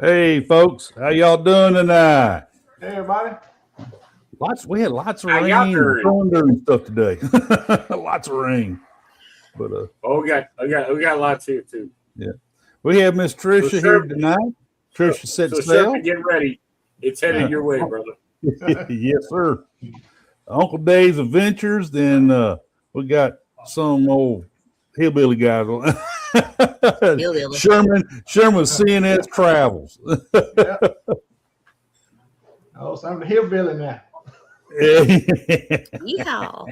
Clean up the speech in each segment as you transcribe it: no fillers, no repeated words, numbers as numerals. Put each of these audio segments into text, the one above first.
Hey, folks, how y'all doing tonight? Hey, everybody. We had lots of How y'all rain, doing? thunder, and stuff today. Lots of rain, but we got lots here too. yeah, we have Miss Trisha here tonight. Trisha set sail. Sherman, get ready. It's headed your way, brother. Yes, sir. Uncle Dave's Adventures. Then we got some old hillbilly guys. Sherman CNS Travels. Oh, so I'm the hillbilly now. Yeehaw.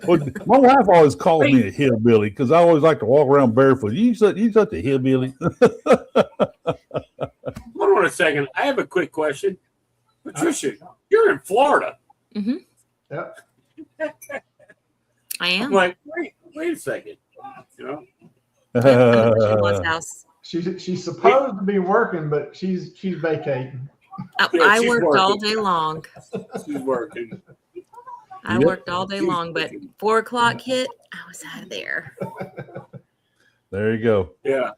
Well, my wife always calls me a hillbilly because I always like to walk around barefoot. You such a hillbilly. Hold on a second. I have a quick question. Patricia, you're in Florida. Mm-hmm. Yep. I am. I'm like, wait a second. You know? House. She's supposed to be working, but she's vacating. I worked all day long. She's working. I worked all day long, but 4 o'clock hit, I was out of there. There you go. Yeah.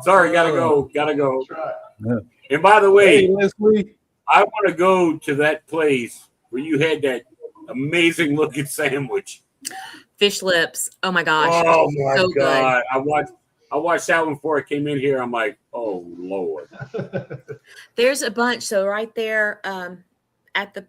Sorry, gotta go. That's right. Yeah. And by the way, hey, Leslie, I want to go to that place where you had that amazing looking sandwich. Fish lips. Oh my gosh. Oh my so God. Good. I watched that one before I came in here. I'm like, oh Lord. There's a bunch. So right there at the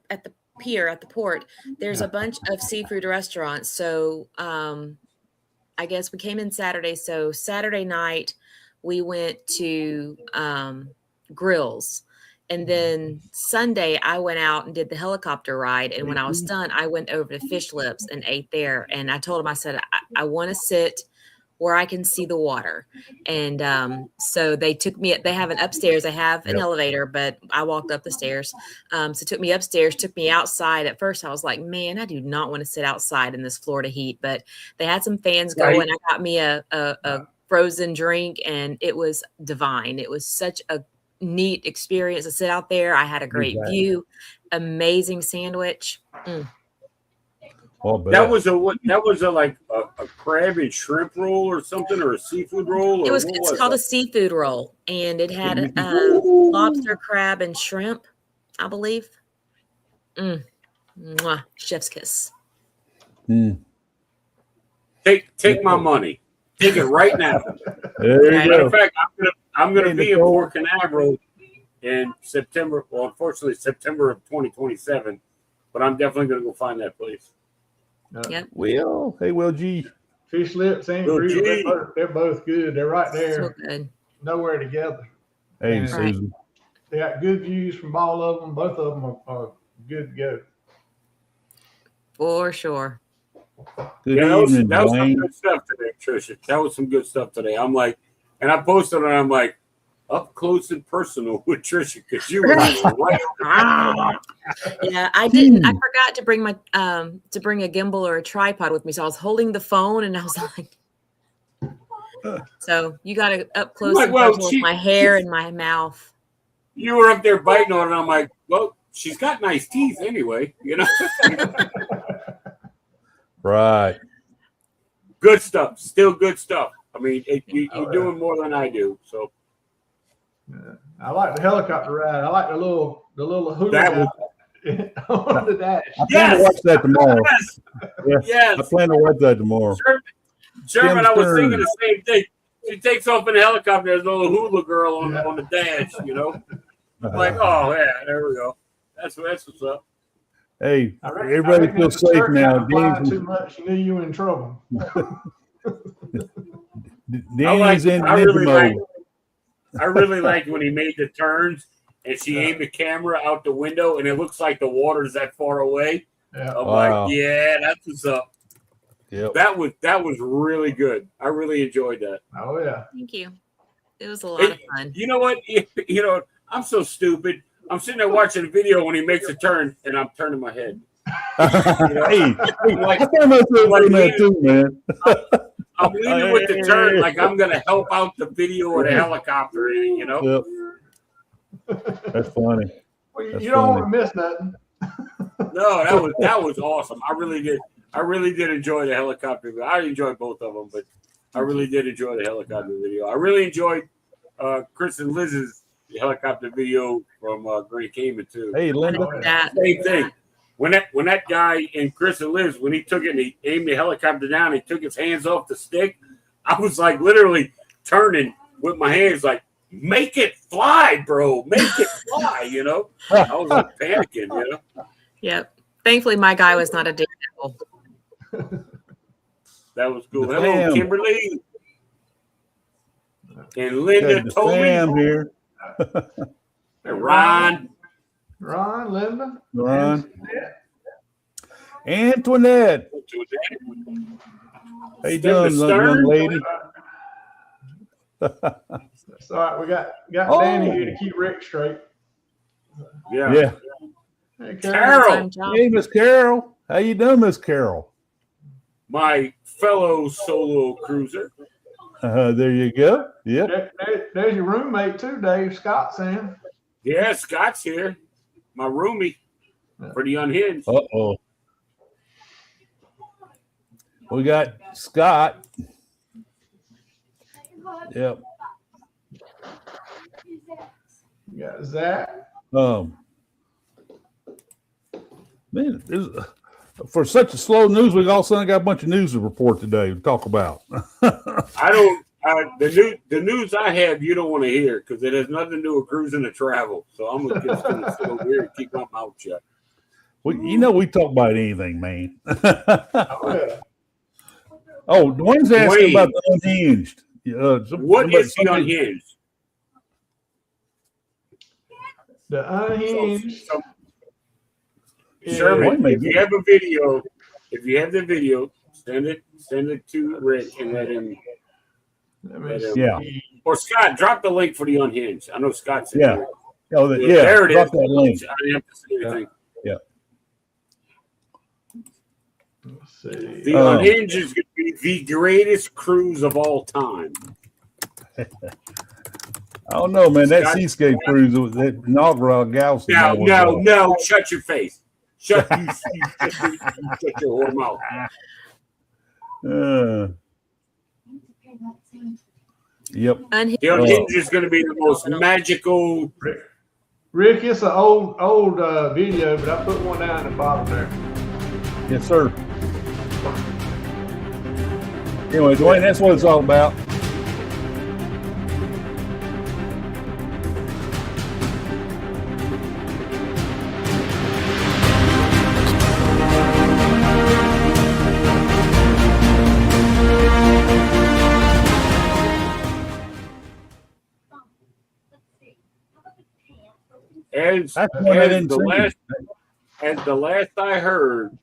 pier, at the port, there's a bunch of seafood restaurants. So I guess we came in Saturday. So Saturday night we went to Grills. And then Sunday, I went out and did the helicopter ride. And when I was done, I went over to Fish Lips and ate there. And I told him, I said, I want to sit where I can see the water. And so they took me, they have an upstairs, they have an elevator, but I walked up the stairs. So took me upstairs, took me outside. At first I was like, man, I do not want to sit outside in this Florida heat, but they had some fans going. Right. I got me a frozen drink and it was divine. It was such a neat experience to sit out there. I had a great view, amazing sandwich. That was like a crab and shrimp roll or something, or a seafood roll. It's called a seafood roll, and it had lobster, crab, and shrimp, I believe. Mwah, chef's kiss. Take my money. Take it right now. Matter of fact, I'm gonna be in Port Canaveral in September. Well, unfortunately, September of 2027. But I'm definitely gonna go find that place. Yep. Will. Hey, Will G. Fish Lips and Grills, they're both good. They're right there. So good. Nowhere together. Hey, And Susan. They got good views from all of them. Both of them are good to go. For sure. Good that was evening, some good stuff today, Trisha. That was some good stuff today. I'm like, and I posted it, and I'm like, up close and personal with Trisha, because you were right. Yeah, I didn't. I forgot to bring my to bring a gimbal or a tripod with me, so I was holding the phone, and I was like, so you got to up close and personal with my hair and my mouth. You were up there biting on it. I'm like, well, she's got nice teeth anyway, you know. Right. Good stuff. Still good stuff. I mean, you're doing more than I do. So. Yeah. I like the helicopter ride. I like the little hula on the dash. I plan to watch that tomorrow. Yes. I plan to watch that tomorrow. Sherman, I was thinking the same thing. She takes off in a helicopter. There's a little hula girl on the dash, you know. Like, oh yeah, there we go. That's what's up. Hey, everybody feels safe now. Too much, you knew you were in trouble. Danny's in ninja mode. I really liked when he made the turns and she aimed the camera out the window and it looks like the water's that far away. Yeah. I'm like, yeah, that's what's up. Yep. That was really good. I really enjoyed that. Oh yeah. Thank you. It was a lot of fun. You know what? You know, I'm so stupid. I'm sitting there watching the video when he makes a turn and I'm turning my head. You know? I found myself doing that too, man. I'm leaning with the turn like I'm going to help out the video or the helicopter, you know? Yep. That's funny. Well, you don't want to miss nothing. No, that was awesome. I really did enjoy the helicopter video. I enjoyed both of them, but I really did enjoy the helicopter video. I really enjoyed Chris and Liz's helicopter video from Grand Cayman too. Hey, Linda. Oh, That Same thing. When that guy in Chris and Liz, when he took it and he aimed the helicopter down, he took his hands off the stick. I was like literally turning with my hands, like, make it fly, bro. Make it fly, you know? I was like panicking, you know? Yep. Thankfully, my guy was not a daredevil. That was cool. Sam. Hello, Kimberly. And Linda Okay, told Sam me. here. And Ron. Ron, Linda, Ron. Yeah. Antoinette. How you doing, young lady? That's all right. We got Oh. Danny here to keep Rick straight. Yeah. Yeah. Hey, Carol. Time job. Hey, Miss Carol. How you doing, Miss Carol? My fellow solo cruiser. There you go. Yep. There's your roommate too, Dave Scott's in. Yeah, Scott's here. My roomie. Pretty unhinged. Uh-oh. We got Scott. Yep. You got Zach. Man, for such a slow news week, all of a sudden I got a bunch of news to report today to talk about. The news I have you don't want to hear because it has nothing to do with cruising or travel. So I'm just going to sit over here and keep my mouth shut. We talk about anything, man. Oh, yeah. Oh, Dwayne's asking Dwayne. about the unhinged. What is the unhinged? The unhinged. So, is- Sherman, Dwayne if you have a video, if you have the video, send it to Rick and let him. Let me Yeah. see. Yeah. Or Scott, drop the link for the unhinged. I know Scott's in Yeah. there. Oh, Yeah, yeah. there it Drop is. that link. I didn't have to say anything. Let's see. The unhinged is going to be the greatest cruise of all time. I don't know, man. That Scott- seascape cruise, that inaugural Galveston. No, shut your face. Shut your whore mouth. Yep. Unhinged. The unhinged is going to be the most magical. Rick, it's an old video, but I put one down at the bottom there. Yes, sir. Anyway, Dwayne, that's what it's all about. As That's one I didn't see. As the last I heard,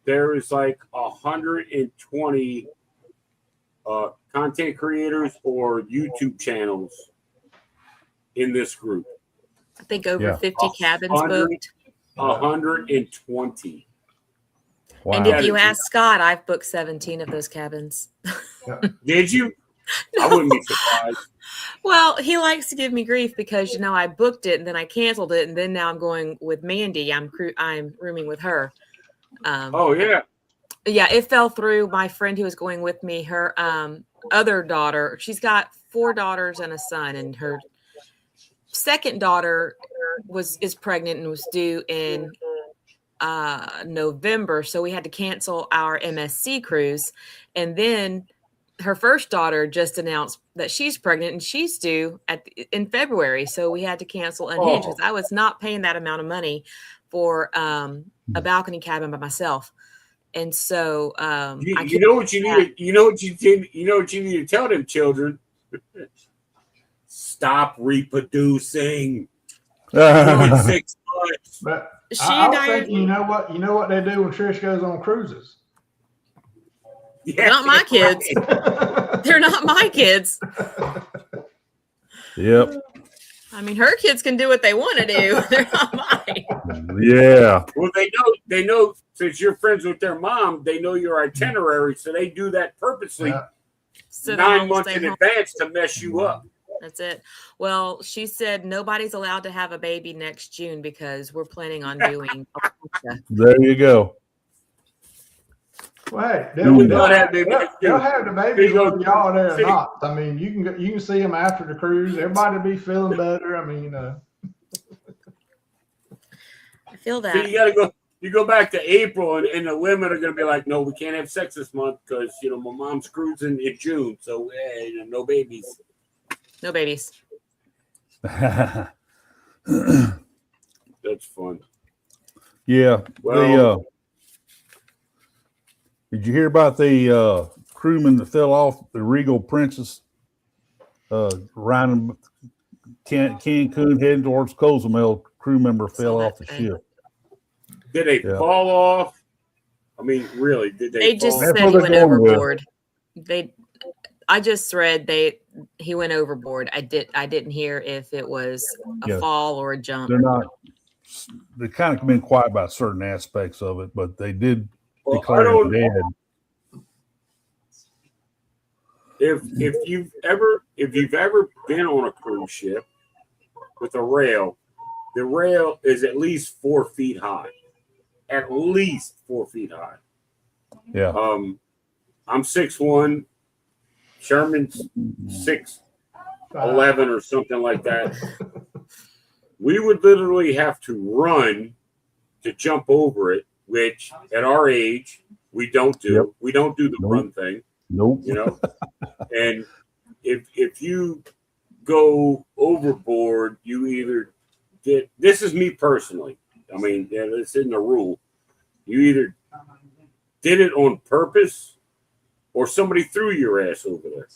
there is like 120 content creators or YouTube channels in this group. I think over Yeah. 50 cabins 100. booked. 120. Wow. And if you ask Scott, I've booked 17 of those cabins. Did you? I wouldn't be surprised. Well, he likes to give me grief because I booked it and then I canceled it, and then now I'm going with Mandy. I'm rooming with her. Oh yeah. Yeah, it fell through. My friend who was going with me, her other daughter, she's got 4 daughters and a son, and her second daughter is pregnant and was due in November, so we had to cancel our MSC cruise. And then her first daughter just announced that she's pregnant and she's due in February, so we had to cancel Unhinged because I was not paying that amount of money for a balcony cabin by myself. And so you know what you need. You know what you need to tell them children. Stop reproducing. 6 months. But she I and was I thinking, you know what they do when Trish goes on cruises? Yeah, not my kids. They're not my kids. Yep. I mean, her kids can do what they want to do. They're not mine. Yeah. Well, they know since you're friends with their mom, they know your itinerary, so they do that purposely Yeah. So 9 they'll months stay in home. advance to mess you up. That's it. Well, she said nobody's allowed to have a baby next June because we're planning on doing. There you go. Well, hey, We they'll thought have, that maybe they'll have the babies There you go. whether y'all are there or See. not. I mean, you can see them after the cruise. Everybody will be feeling better. I mean, I feel So that. you gotta go. You go back to April, and the women are gonna be like, "No, we can't have sex this month because my mom's cruising in June, so no babies." No babies. yeah. That's fun. Well, Well, did you hear about the crewman that fell off the Regal Princess around Cancun heading towards Cozumel? Crew member fell Saw off the that thing. ship. did they Yeah. fall off? I mean, really? Did they? They just fall? That's said what he they're went going with. overboard. I just read he went overboard. I didn't hear if it was a Yeah. fall or a jump. They're not. They kind of been quiet about certain aspects of it, but they did Well, I declare him don't. dead. If you've ever been on a cruise ship with a rail, the rail is at least 4 feet high. At least 4 feet high. Yeah. I'm 6'1". Sherman's 6'11" or something like that. We would literally have to run to jump over it, which at our age we don't do. Yep. We don't do the Nope. run thing, Nope. And if you go overboard, you either did. This is me personally. I mean, this isn't a rule. You either did it on purpose, or somebody threw your ass over there.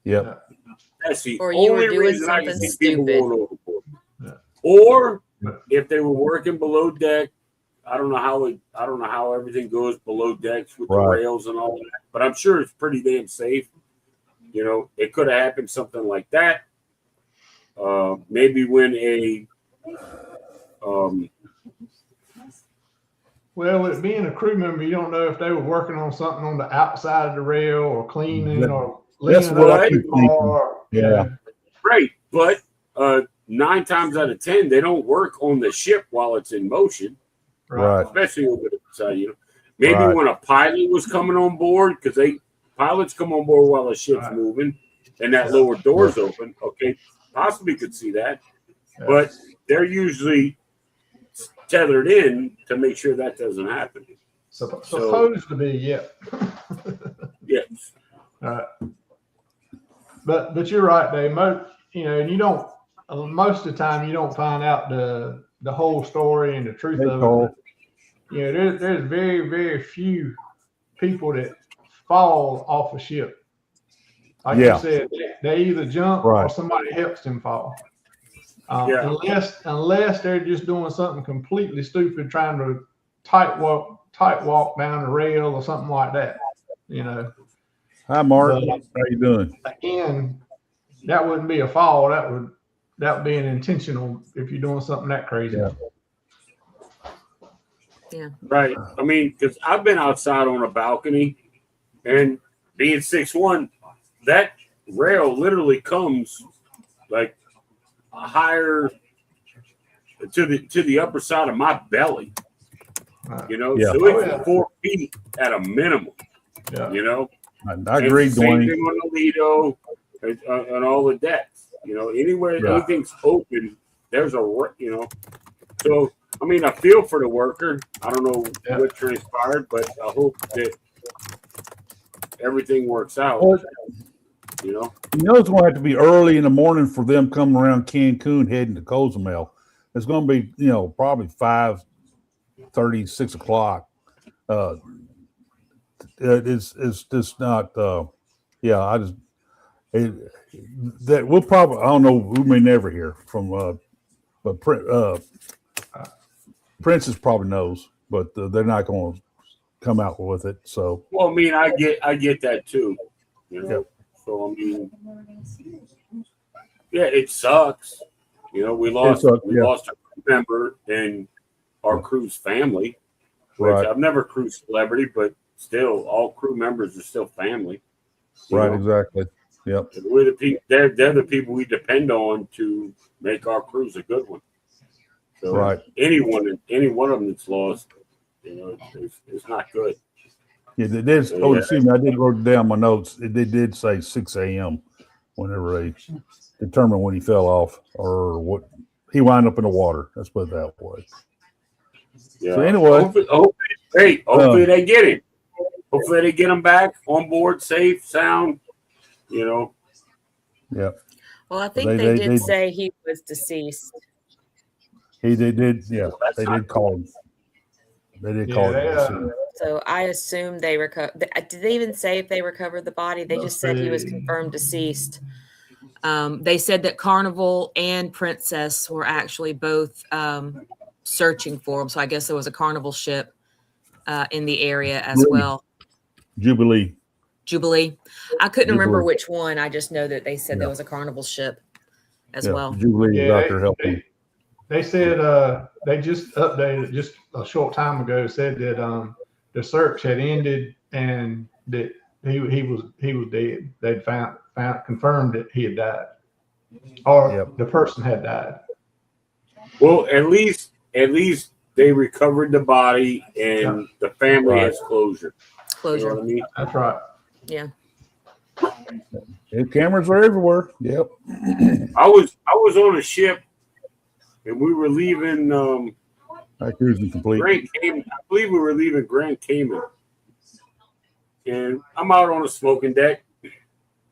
Yep. That's the Or you were only doing reason I can something see people stupid. going overboard. Yeah. Or if they were working below deck, I don't know how everything goes below decks with the Right. rails and all that, but I'm sure it's pretty damn safe. It could have happened something like that. Maybe when Well, with being a crew member, you don't know if they were working on something on the outside of the rail or cleaning or That's leaning what up I keep thinking. or Yeah. right, but 9 times out of 10, they don't work on the ship while it's in motion, Right. especially over the side. Maybe Right. when a pilot was coming on board, because pilots come on board while the ship's Right. moving, and that lower door's open. Okay, possibly could see that, Yeah. but they're usually tethered in to make sure that doesn't happen. Supposed to be, yeah. Yes. But you're right, Dave. And you don't most of the time you don't find out the whole story and the truth Hey, of Cole. it. There's very, very few people that fall off a ship. Like Yeah. you said, they either jump or Right. somebody helps them fall. Yeah. Unless they're just doing something completely stupid, trying to tight walk down the rail or something like that. Hi, Mark. But- How you doing? Again, that wouldn't be a fall. That would be an intentional if you're doing something that crazy. Yeah. Right. I mean, because I've been outside on a balcony, and being 6'1", that rail literally comes like higher to the upper side of my belly. Right. Yeah. So Oh, it's yeah. 4 feet at a minimum. Yeah. I And agree, same Dwayne. thing on the Lido and all the decks. Anywhere Yeah. anything's open, there's So I mean, I feel for the worker. I don't know Yeah. what transpired, but I hope that everything works out. Well, You know, it's going to have to be early in the morning for them coming around Cancun heading to Cozumel. It's going to be, probably 5:30, 6 o'clock. It's just not. That we'll probably. I don't know. We may never hear from. But Princess probably knows, but they're not going to come out with it. So well, I mean, I get that too. Yeah. So I mean, yeah, it sucks. We lost sucks, we yeah. lost a crew member in our crew's family. Which Right. I've never crewed celebrity, but still, all crew members are still family. you right, know? exactly. Yep. We're the people. They're the people we depend on to make our cruise a good one. So Right. any one of them that's lost, it's not good. Yeah, they did. So, Oh, yeah. excuse me. I did wrote down my notes. They did say 6 a.m. whenever they determined when he fell off or what he wound up in the water. Let's put it that way. Yeah. So anyway, Hopefully they get him. Hopefully they get him back on board, safe, sound. You know. yeah, Well, I think They- they, they- did they- say he was deceased. they did. Yeah, That's they not did call him. They did Yeah, call they, him. So I assume they recovered. Did they even say if they recovered the body? They just said he was confirmed deceased. They said that Carnival and Princess were actually both searching for him. So I guess there was a Carnival ship in the area as well. Jubilee. Jubilee. I couldn't remember Jubilee. which one. I just know that they said there was a Carnival ship as Yeah, well. Jubilee was out there helping. They said they just updated just a short time ago. Said that the search had ended and that he was dead. They'd found confirmed that he had died, or Yep. the person had died. Well, at least they recovered the body and the family Right. has closure. You Closure. know what I mean? That's right. Yeah. And cameras are everywhere. Yep. I was on a ship and we were leaving That cruising complete. Grand Cayman. I believe we were leaving Grand Cayman. And I'm out on the smoking deck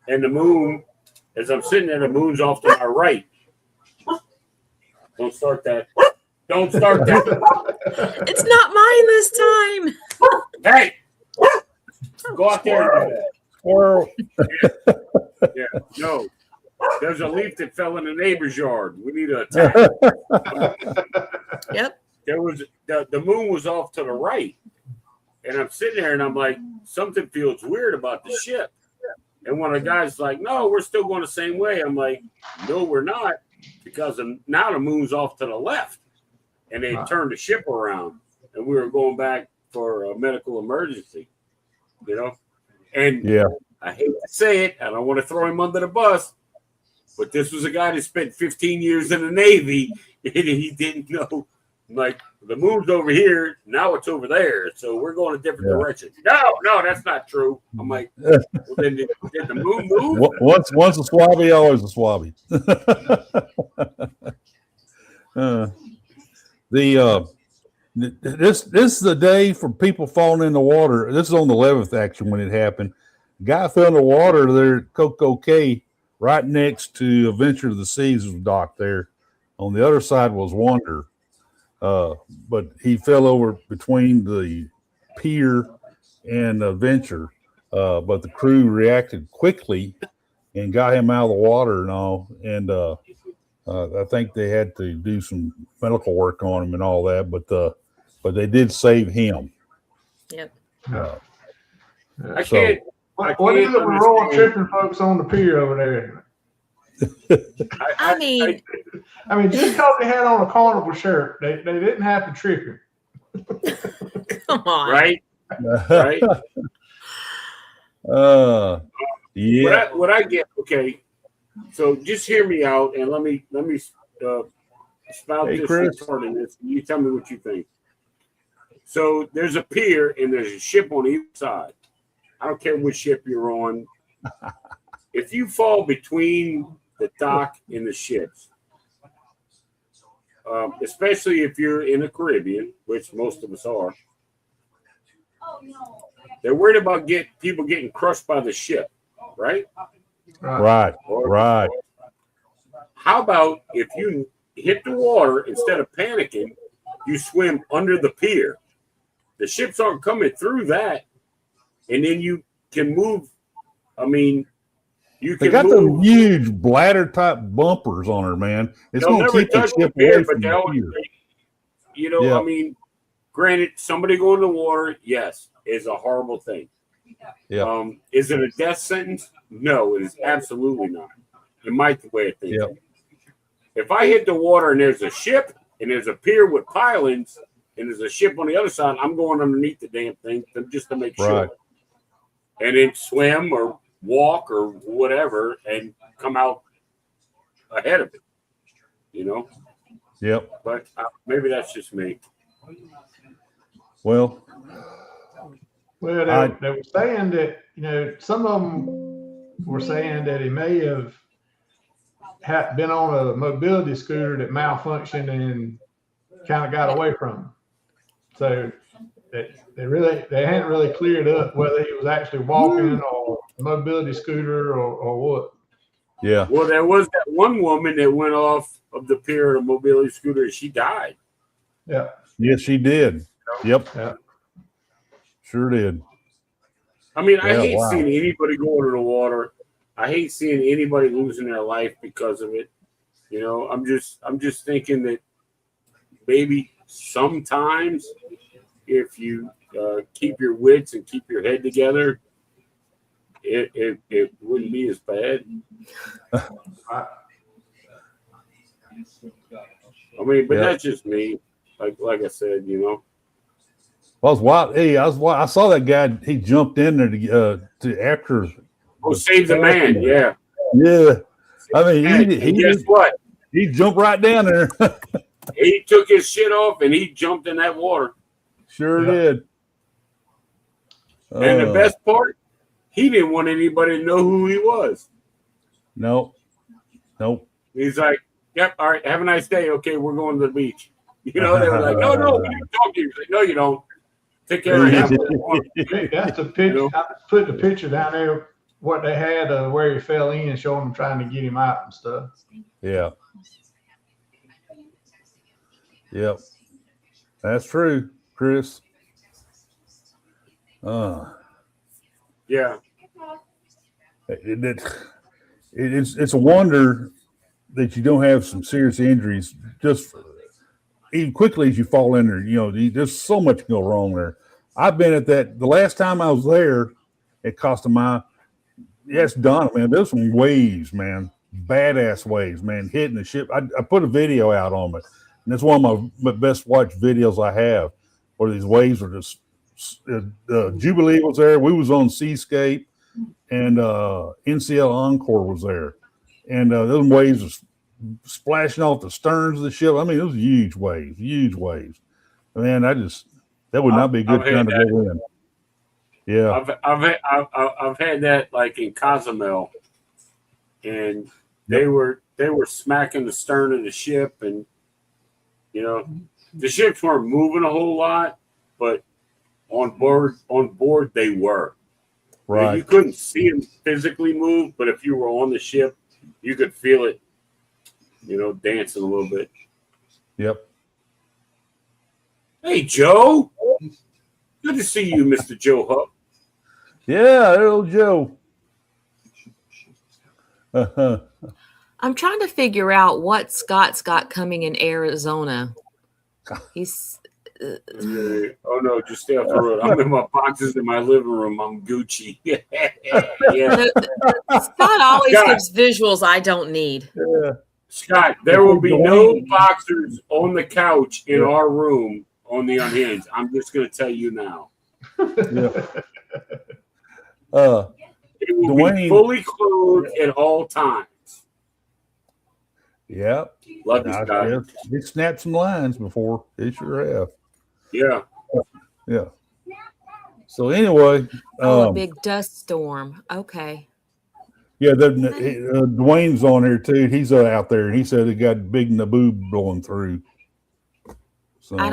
and the moon, as I'm sitting there, the moon's off to my right. Don't start that. Don't start that. It's not mine this time. Hey! Go out there and do that. Squirrel. Yeah, no. There's a leaf that fell in the neighbor's yard. We need to attack. Yep. There was the moon was off to the right. And I'm sitting there and I'm like, something feels weird about the ship. And one of the guys like, no, we're still going the same way. I'm like, no, we're not, because now the moon's off to the left. And they turned the ship around and we were going back for a medical emergency, you know? And Yeah. I hate to say it, I don't want to throw him under the bus, but this was a guy that spent 15 years in the Navy and he didn't know, like, the moon's over here, now it's over there, so we're going a different direction. No, that's not true. I'm like, well, then did the moon move? Once a swabby, always a swabby. This is the day for people falling in the water. This is on the 11th, actually, when it happened. Guy fell in the water there at Coco Cay, right next to Adventure of the Seas was docked there. On the other side was Wonder. But he fell over between the pier and Adventure. But the crew reacted quickly and got him out of the water and all. And I think they had to do some medical work on him and all that. But they did save him. Yep. I So- can't. What is it with road tripping folks on the pier over there? I mean, I mean, just because they had on a Carnival shirt, they didn't have to trip him. come on. Right? Right? Yeah. What I get, okay. So just hear me out and let me spout Hey, this Chris. retarding this. You tell me what you think. So there's a pier and there's a ship on either side. I don't care which ship you're on. If you fall between the dock and the ships, especially if you're in the Caribbean, which most of us are, they're worried about people getting crushed by the ship, right? Right. How about if you hit the water, instead of panicking, you swim under the pier? The ships aren't coming through that, and then you can move. I mean, you They can got move. them huge bladder type bumpers on her, man. It's They'll going to never keep the touch the ship pier, away but from they the always, pier. you know, Yeah. I mean, granted, somebody going in the water, yes, is a horrible thing. Yeah. Is it a death sentence? No, it is absolutely not. In my way of thinking. Yep. If I hit the water and there's a ship and there's a pier with pilings and there's a ship on the other side, I'm going underneath the damn thing just to make sure. Right. And then swim or walk or whatever and come out ahead of it, you know? Yep. But maybe that's just me. Well, Well, they were saying that, some of them were saying that he may have been on a mobility scooter that malfunctioned and kind of got away from him. So they hadn't really cleared up whether he was actually walking or a mobility scooter or what. Yeah. Well, there was that one woman that went off of the pier on a mobility scooter and she died. Yeah. Yes, she did. Yep. Yeah. Sure did. I mean, I Yeah, hate wow. seeing anybody go into the water. I hate seeing anybody losing their life because of it. I'm just thinking that maybe sometimes if you keep your wits and keep your head together, it wouldn't be as bad. I mean, but that's just me. Like I said, I was wild. Hey, I saw that guy. He jumped in there to after. Oh, save the man! Yeah. Yeah. I mean, And guess what? He jumped right down there. He took his shit off and he jumped in that water. Sure did. And the best part, he didn't want anybody to know who he was. Nope. He's like, "Yep, all right, have a nice day. Okay, we're going to the beach." They were like, "No, we didn't talk to you." He's like, "No, you don't. Take care of him." That's the picture. I put the picture down there, what they had where he fell in, showing them trying to get him out and stuff. Yeah. Yep. That's true, Chris. Yeah. It's a wonder that you don't have some serious injuries just even quickly as you fall in there. There's so much can go wrong there. I've been at that. The last time I was there at Costa Maya, yes, Donna, man, there's some waves, man, badass waves, man, hitting the ship. I put a video out on it, and it's one of my best watched videos I have, where these waves are just. Jubilee was there. We was on Seascape, and NCL Encore was there, and those waves are splashing off the sterns of the ship. I mean, those huge waves. Man, that would not be a good time to go in. Yeah, I've had that like in Cozumel, and they were smacking the stern of the ship, and the ships weren't moving a whole lot, but on board they were. right. You couldn't see them physically move, but if you were on the ship, you could feel it, dancing a little bit. Yep. Hey, Joe. Good to see you, Mr. Joe Huck. Yeah, old Joe. I'm trying to figure out what Scott's got coming in Arizona. He's oh no, just stay off the road. I'm in my boxes in my living room. I'm Gucci. Yeah. Scott always gives visuals I don't need. Yeah. Scott, there will be no boxers on the couch in our room on the Unhinged. I'm just going to tell you now. Yeah. It will be fully clothed at all times. Yeah. Love you, Scott. They snapped some lines before. They sure have. Yeah. Yeah. So anyway, a big dust storm. Okay. Yeah, Dwayne's on here too. He's out there, and he said he got big Naboo blowing through. So I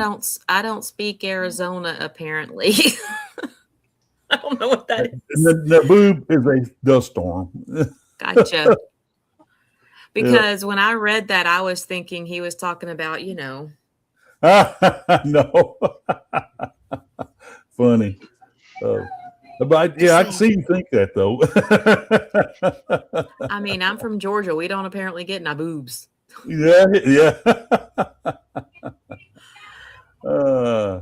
don't speak Arizona apparently. I don't know what that is. Naboo is a dust storm. Gotcha. Because when I read that, I was thinking he was talking about, No. Funny. But yeah, I can see you think that though. I mean, I'm from Georgia. We don't apparently get naboobs. Yeah. I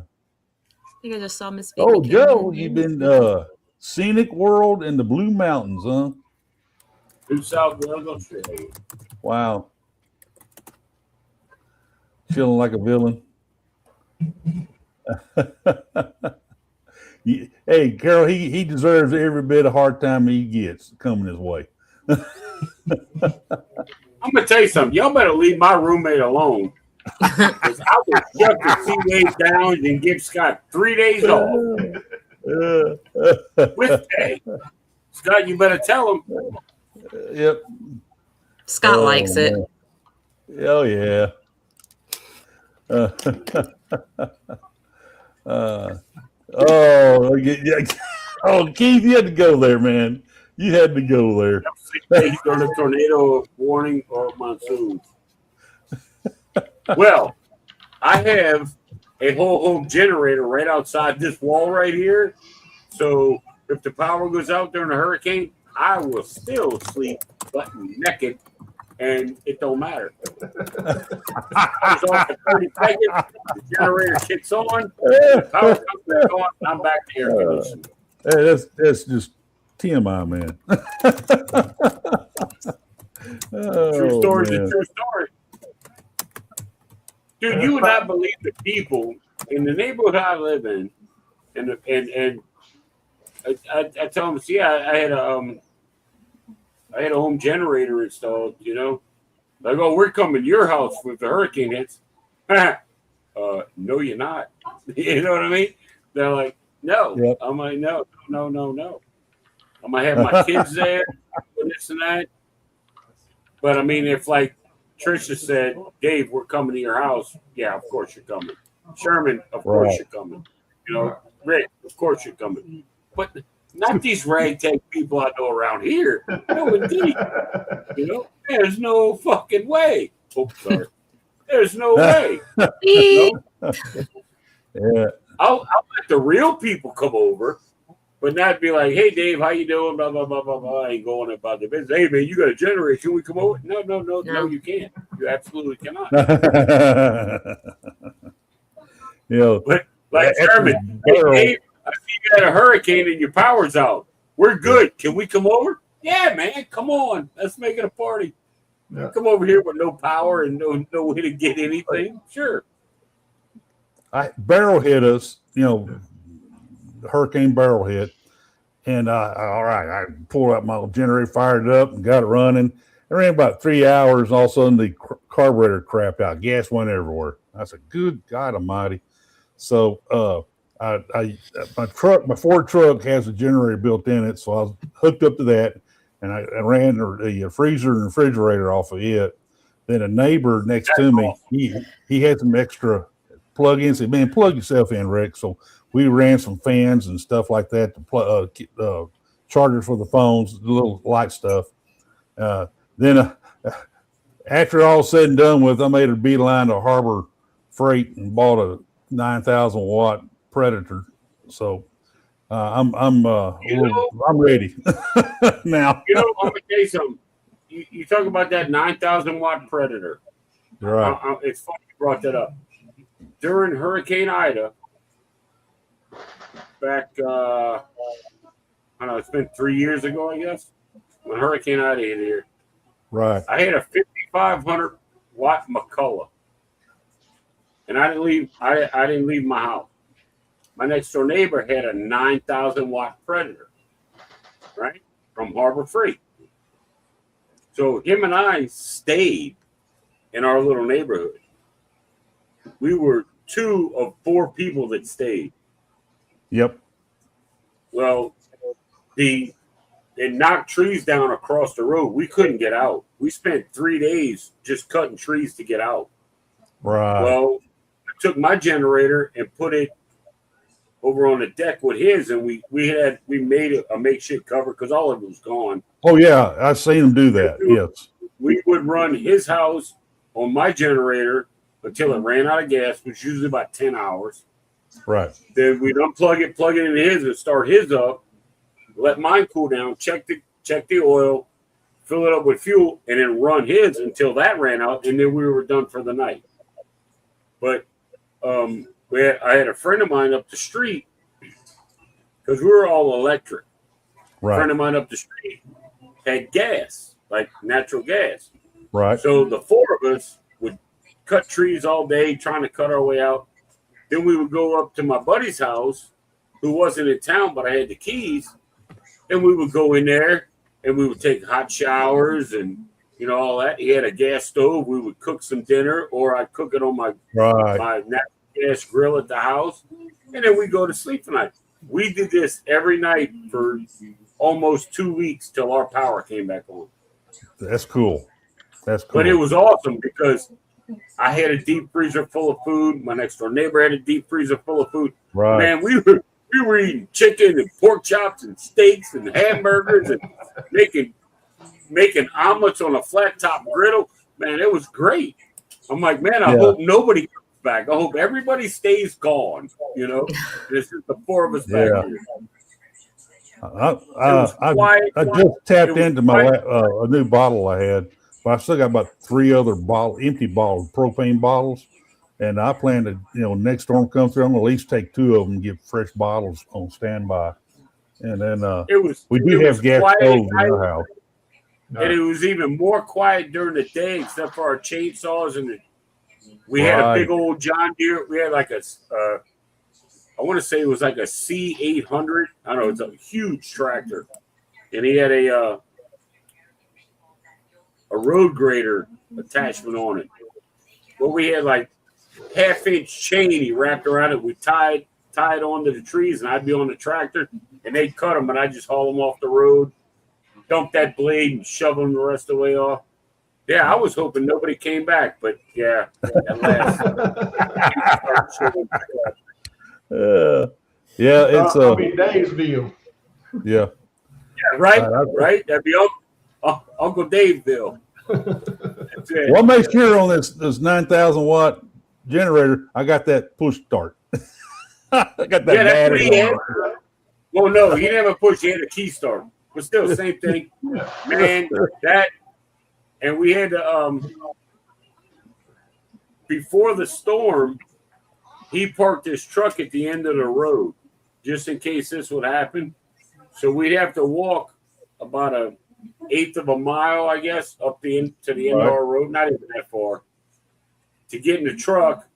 think I just saw Miss Vicky. Oh, Joe, you've been Scenic World in the Blue Mountains, huh? New South Wales, Australia. Wow. Feeling like a villain. Hey, Carol, he deserves every bit of hard time he gets coming his way. I'm gonna tell you something. Y'all better leave my roommate alone. Because I will shut the 2 days down and give Scott 3 days off. with pay. Scott, you better tell him. Yep. Scott likes it. Man. Oh yeah. Oh, Keith, you had to go there, man. You had to go there. 6 days on a tornado warning or monsoon. Well, I have a whole home generator right outside this wall right here. So if the power goes out during a hurricane, I will still sleep butt naked, and it don't matter. I was off for 30 seconds, the generator kicks on, the power comes back on, I'm back to air conditioning. Hey, that's just TMI, man. True story is man. a true story. Dude, you would not believe the people in the neighborhood I live in, and I tell them, see, I had a home generator installed, you know. Like, oh, we're coming to your house if the hurricane hits. No, you're not. You know what I mean? They're like, no. Yep. I'm like, no. I'm gonna have my kids there, and this and that. But I mean, if like Tricia said, Dave, we're coming to your house. Yeah, of course you're coming. Sherman, of course Right. you're coming. You know, Rick, of course you're coming. But not these ragtag people I know around here. No, indeed. You know, there's no fucking way. Oh, sorry. There's no way. Beep. Yeah. I'll let the real people come over, but not be like, hey, Dave, how you doing? Blah, blah, blah, blah, blah. I ain't going about the business. Hey, man, you got a generator. Can we come over? No, No. you can't. You absolutely cannot. You know, Like Sherman, hey, Dave, I see you had a hurricane and your power's out. We're good. Can we come over? Yeah, man, come on. Let's make it a party. Yeah. Come over here with no power and no way to get anything. Sure. Barrel hit us, you know, Hurricane Barrel hit. And all right, I pulled out my generator, fired it up, and got it running. It ran about 3 hours, and all of a sudden the carburetor crapped out. Gas went everywhere. I said, "Good God Almighty!" So my Ford truck has a generator built in it, so I was hooked up to that, and I ran the freezer and refrigerator off of it. Then a neighbor next to me, he had some extra plug-ins. Said, "Man, plug yourself in, Rick." So we ran some fans and stuff like that to plug chargers for the phones, the little light stuff. Then after all said and done with, I made a beeline to Harbor Freight and bought a 9,000 watt Predator. So I'm ready now. You know, I'm gonna tell you something. You talk about that 9,000 watt Predator. Right. It's funny you brought that up. During Hurricane Ida, back, I don't know, it's been 3 years ago, I guess, when Hurricane Ida hit here. Right. I had a 5,500 watt McCullough, and I didn't leave my house. My next door neighbor had a 9,000 watt Predator, right, from Harbor Freight. So him and I stayed in our little neighborhood. We were 2 of 4 people that stayed. Yep. Well, it knocked trees down across the road. We couldn't get out. We spent 3 days just cutting trees to get out. Right. Well, I took my generator and put it over on the deck with his, and we made a makeshift cover because all of it was gone. Oh yeah, I've seen him do that. Yes. We would run his house on my generator until it ran out of gas, which is usually about 10 hours. Right. Then we'd unplug it, plug it into his, and start his up. Let mine cool down. Check the oil, fill it up with fuel, and then run his until that ran out, and then we were done for the night. But I had a friend of mine up the street because we were all electric. Right. A friend of mine up the street had gas, like natural gas. Right. So the 4 of us would cut trees all day, trying to cut our way out. Then we would go up to my buddy's house, who wasn't in town, but I had the keys, and we would go in there, and we would take hot showers and, you know, all that. He had a gas stove. We would cook some dinner, or I'd cook it on my Right. natural gas grill at the house, and then we go to sleep tonight. We did this every night for almost 2 weeks till our power came back on. That's cool. That's cool. But it was awesome because I had a deep freezer full of food. My next door neighbor had a deep freezer full of food. right. Man, we were eating chicken and pork chops and steaks and hamburgers and making omelets on a flat top griddle. Man, it was great. I'm like, man, I hope nobody comes back. I hope everybody stays gone. You know, this is the four of us back here. I just tapped into my a new bottle I had, but I still got about 3 other empty bottles, propane bottles, and I plan to, next storm comes through, I'm gonna at least take 2 of them and get fresh bottles on standby, and then we do have gas stoves in our house, and it was even more quiet during the day, except for our chainsaws and we had a big old John Deere. We had like I want to say it was like a C800. I don't know, it's a huge tractor. And he had a road grader attachment on it. But we had like 1/2-inch chain he wrapped around it. We tied onto the trees, and I'd be on the tractor, and they'd cut them, and I'd just haul them off the road, dump that blade, and shove them the rest of the way off. Yeah, I was hoping nobody came back, but yeah, at last. it's I'll be Daysville. yeah, right. That'd be Uncle Daveville. That's it. Well, make sure on this 9,000 watt generator, I got that push start. I got that. Yeah, that's what he had. Well, no, he didn't have a push. He had a key start, but still, same thing, man. That, and we had to before the storm. He parked his truck at the end of the road just in case this would happen. So we'd have to walk about 1/8 of a mile, I guess, up to the end of our road, not even that far. To get in the truck,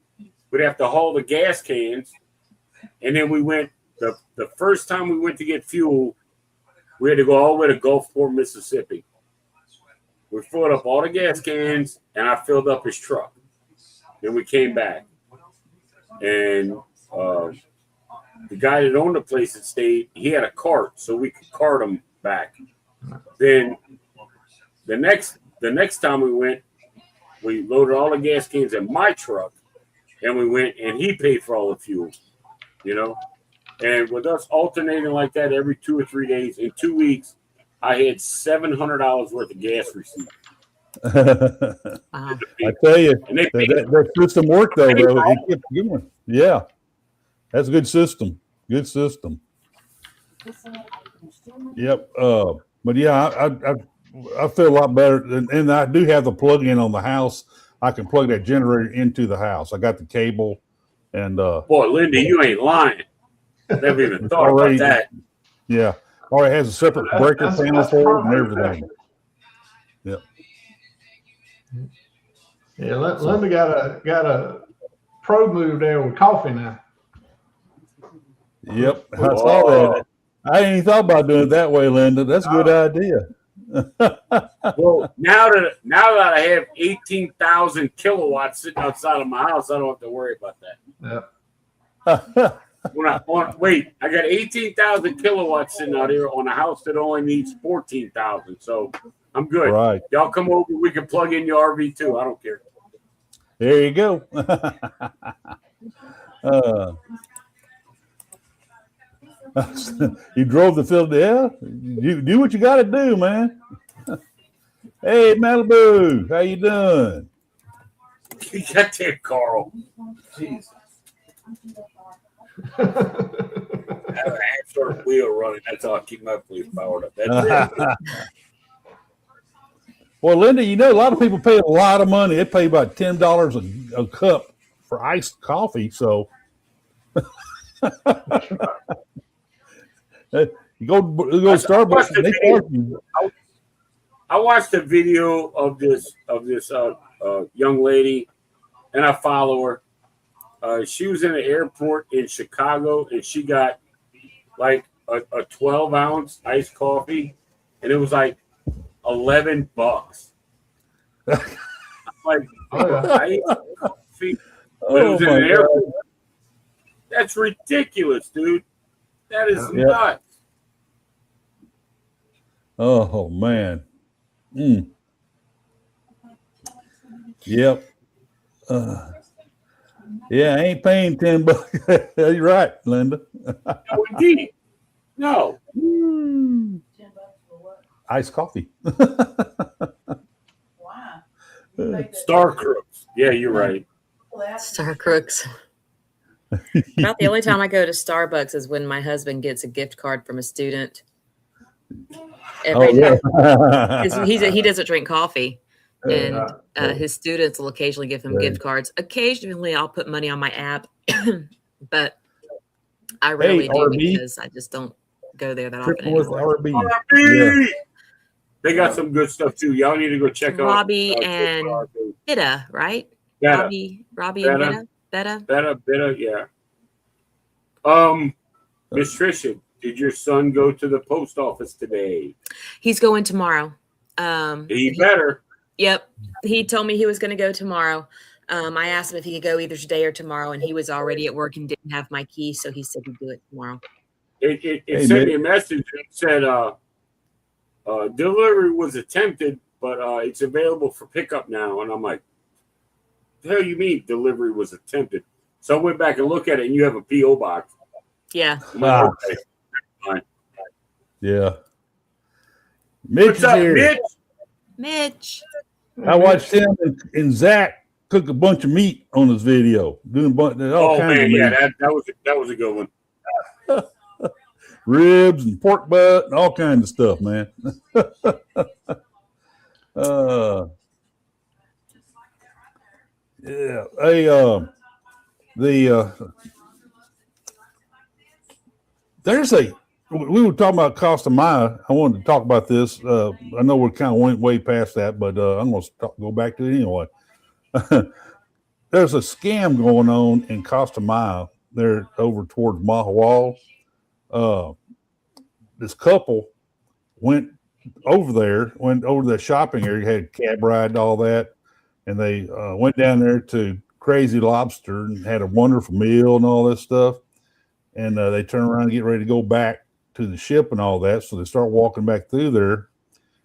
we'd have to haul the gas cans. And then we went, the first time we went to get fuel, we had to go all the way to Gulfport, Mississippi. We filled up all the gas cans, and I filled up his truck. Then we came back. And the guy that owned the place that stayed, he had a cart, so we could cart him back. Then the next time we went, we loaded all the gas cans in my truck, and we went, and he paid for all the fuel, And with us alternating like that every 2 or 3 days, in 2 weeks, I had $700 worth of gas receipts. I tell you, that system worked though. It kept going. Yeah, that's a good system. Good system. Yep. But yeah, I feel a lot better, and I do have the plug-in on the house. I can plug that generator into the house. I got the cable, and boy, Linda, you ain't lying. Never even thought about that. Yeah, already has a separate breaker panel for it and everything. Yep. Yeah, Linda got a pro move there with coffee now. Yep, I saw that. I ain't even thought about doing it that way, Linda. That's a good idea. Well, now that I have 18,000 kilowatts sitting outside of my house, I don't have to worry about that. Yep. I got 18,000 kilowatts sitting out here on a house that only needs 14,000. So I'm good. Right. Y'all come over. We can plug in your RV too. I don't care. There you go. You drove to Philadelphia. You do what you got to do, man. Hey, Malibu, how you doing? You got that, Carl. Jeez. I have a half sort of wheel running. That's all I keep my police powered up. That's it. Well, Linda, a lot of people pay a lot of money. They pay about $10 a cup for iced coffee. So you go Starbucks. I watched a video of this young lady, and I follow her. She was in an airport in Chicago, and she got like a 12-ounce iced coffee, and it was like $11. I'm like, iced coffee. But it was in an airport. That's ridiculous, dude. That is Yeah. nuts. Oh man. Yep. Yeah, I ain't paying $10. You're right, Linda. No, indeed. No. Iced coffee. Star Crooks. Yeah, you're right. Star Crooks. About the only time I go to Starbucks is when my husband gets a gift card from a student. Every yeah. he doesn't drink coffee, and Yeah. his students will occasionally give him gift cards. Occasionally, I'll put money on my app, but I rarely do RB. because I just don't go there that often Tripping with anymore. RB. RB! They got some good stuff too. Y'all need to go check out Robbie check and out RB. Bitta, right? Betta. Robbie and Betta. Bitta. Better, yeah. Miss Tricia, did your son go to the post office today? He's going tomorrow. He better. Yep. He told me he was going to go tomorrow. I asked him if he could go either today or tomorrow, and he was already at work and didn't have my key, so he said he'd do it tomorrow. It Hey, sent man. me a message that said delivery was attempted, but it's available for pickup now. And I'm like, the hell you mean delivery was attempted? So I went back and looked at it, and you have a P.O. box. Yeah. I'm like, okay. Yeah. Mitch What's is up, here. Mitch? Mitch. I watched him and Zach cook a bunch of meat on his video, doing all Oh kinds of man, meat. yeah, that was a good one. Ribs and pork butt and all kinds of stuff, man. Yeah. We were talking about Costa Maya. I wanted to talk about this. I know we kind of went way past that, but I'm going to go back to it anyway. There's a scam going on in Costa Maya. They're over towards Mahawal. This couple went over the shopping area, had a cab ride and all that, and they went down there to Crazy Lobster and had a wonderful meal and all this stuff. And they turn around and get ready to go back to the ship and all that. So they start walking back through there.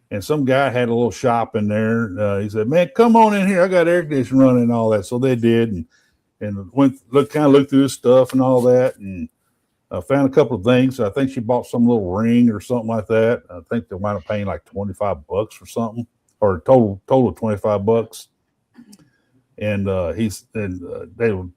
And some guy had a little shop in there. He said, "Man, come on in here. I got air conditioning running and all that." So they did, and looked through his stuff and all that, and found a couple of things. I think she bought some little ring or something like that. I think they wound up paying like $25 or something, or total of $25. And they were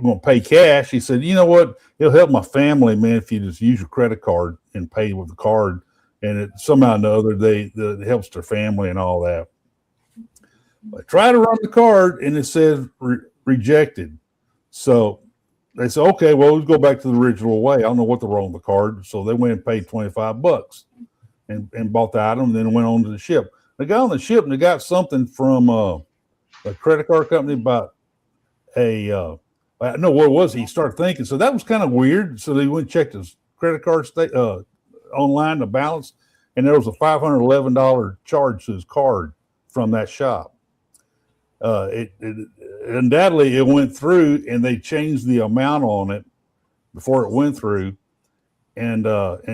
going to pay cash. He said, "You know what? It'll help my family, man, if you just use your credit card and pay with the card." And it somehow or another, it helps their family and all that. I try to run the card, and it says rejected. So they said, "Okay, well, let's go back to the original way." I don't know what the wrong with the card. So they went and paid $25 and bought the item, and then went on to the ship. They got on the ship, and they got something from a credit card company about I don't know what it was. He started thinking. So that was kind of weird. So they went and checked his credit card online, the balance, and there was a $511 charge to his card from that shop. Undoubtedly it went through, and they changed the amount on it before it went through, and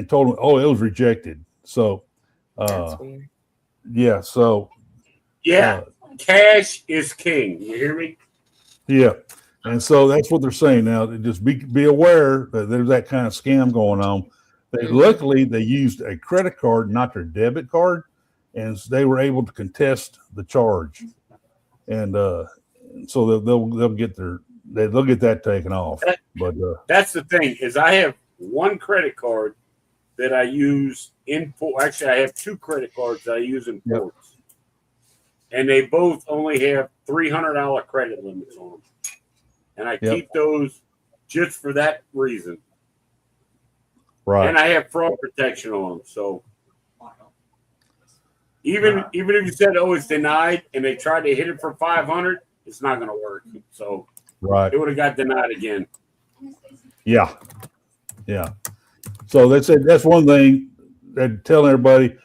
told him, "Oh, it was rejected." So, That's weird. yeah. So, Yeah, cash is king. You hear me? yeah. And so that's what they're saying now. Just be aware that there's that kind of scam going on. Luckily, they used a credit card, not their debit card, and they were able to contest the charge. And so they'll get that taken off. But That's the thing is I have one credit card that I use in port. Actually, I have two credit cards that I use in ports, and they both only have $300 credit limits on them. And I keep those just for that reason. right. And I have fraud protection on them. So even if you said, "Oh, it's denied," and they tried to hit it for 500, it's not going to work. So Right. it would have got denied again. Yeah. Yeah. So they said that's one thing they're telling everybody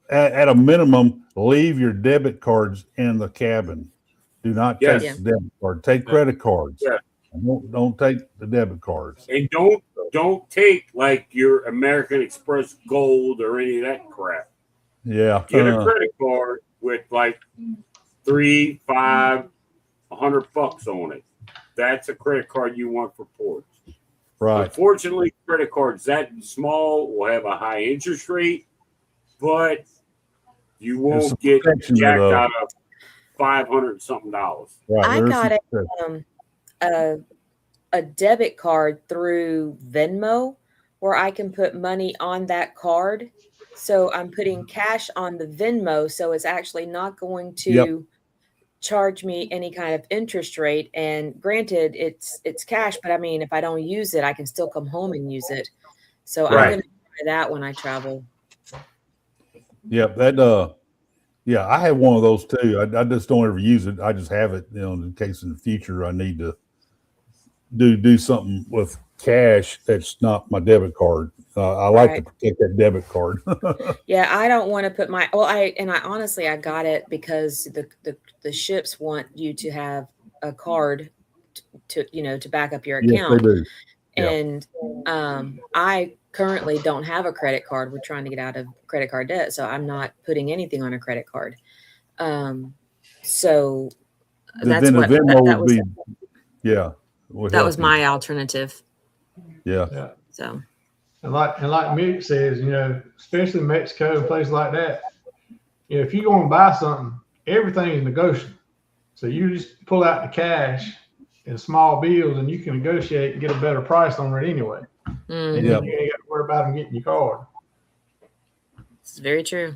at a minimum, leave your debit cards in the cabin. Do not take Yes. the debit card. Take credit cards. Yeah. Don't take the debit cards. And don't take like your American Express Gold or any of that crap. Yeah. Get a credit card with like $3, $5, $100 on it. That's a credit card you want for ports. Right. Unfortunately, credit cards that small will have a high interest rate, but you There's some won't get protection jacked to the- out of $500 something. Right. I There's got some it. protection. A debit card through Venmo where I can put money on that card. So I'm putting cash on the Venmo, so it's actually not going to Yep. charge me any kind of interest rate. And granted, it's cash, but I mean, if I don't use it, I can still come home and use it. So I'm Right. going to try that when I travel. Yep. Yeah, I have one of those too. I just don't ever use it. I just have it, in case in the future I need to do something with cash that's not my debit card. I like to Right. protect that debit card. Yeah, I don't want to put my I honestly I got it because the ships want you to have a card to back up your Yes, they account. do. Yeah. And I currently don't have a credit card. We're trying to get out of credit card debt, so I'm not putting anything on a credit card. So that's Then the what Venmo that would was. be, yeah. would That help was you. my alternative. Yeah. Yeah. So And like Mick says, especially Mexico and places like that, if you go and buy something, everything is negotiable. So you just pull out the cash in small bills and you can negotiate and get a better price on it anyway. mm, And Yep. then you ain't got to worry about them getting your card. it's very true.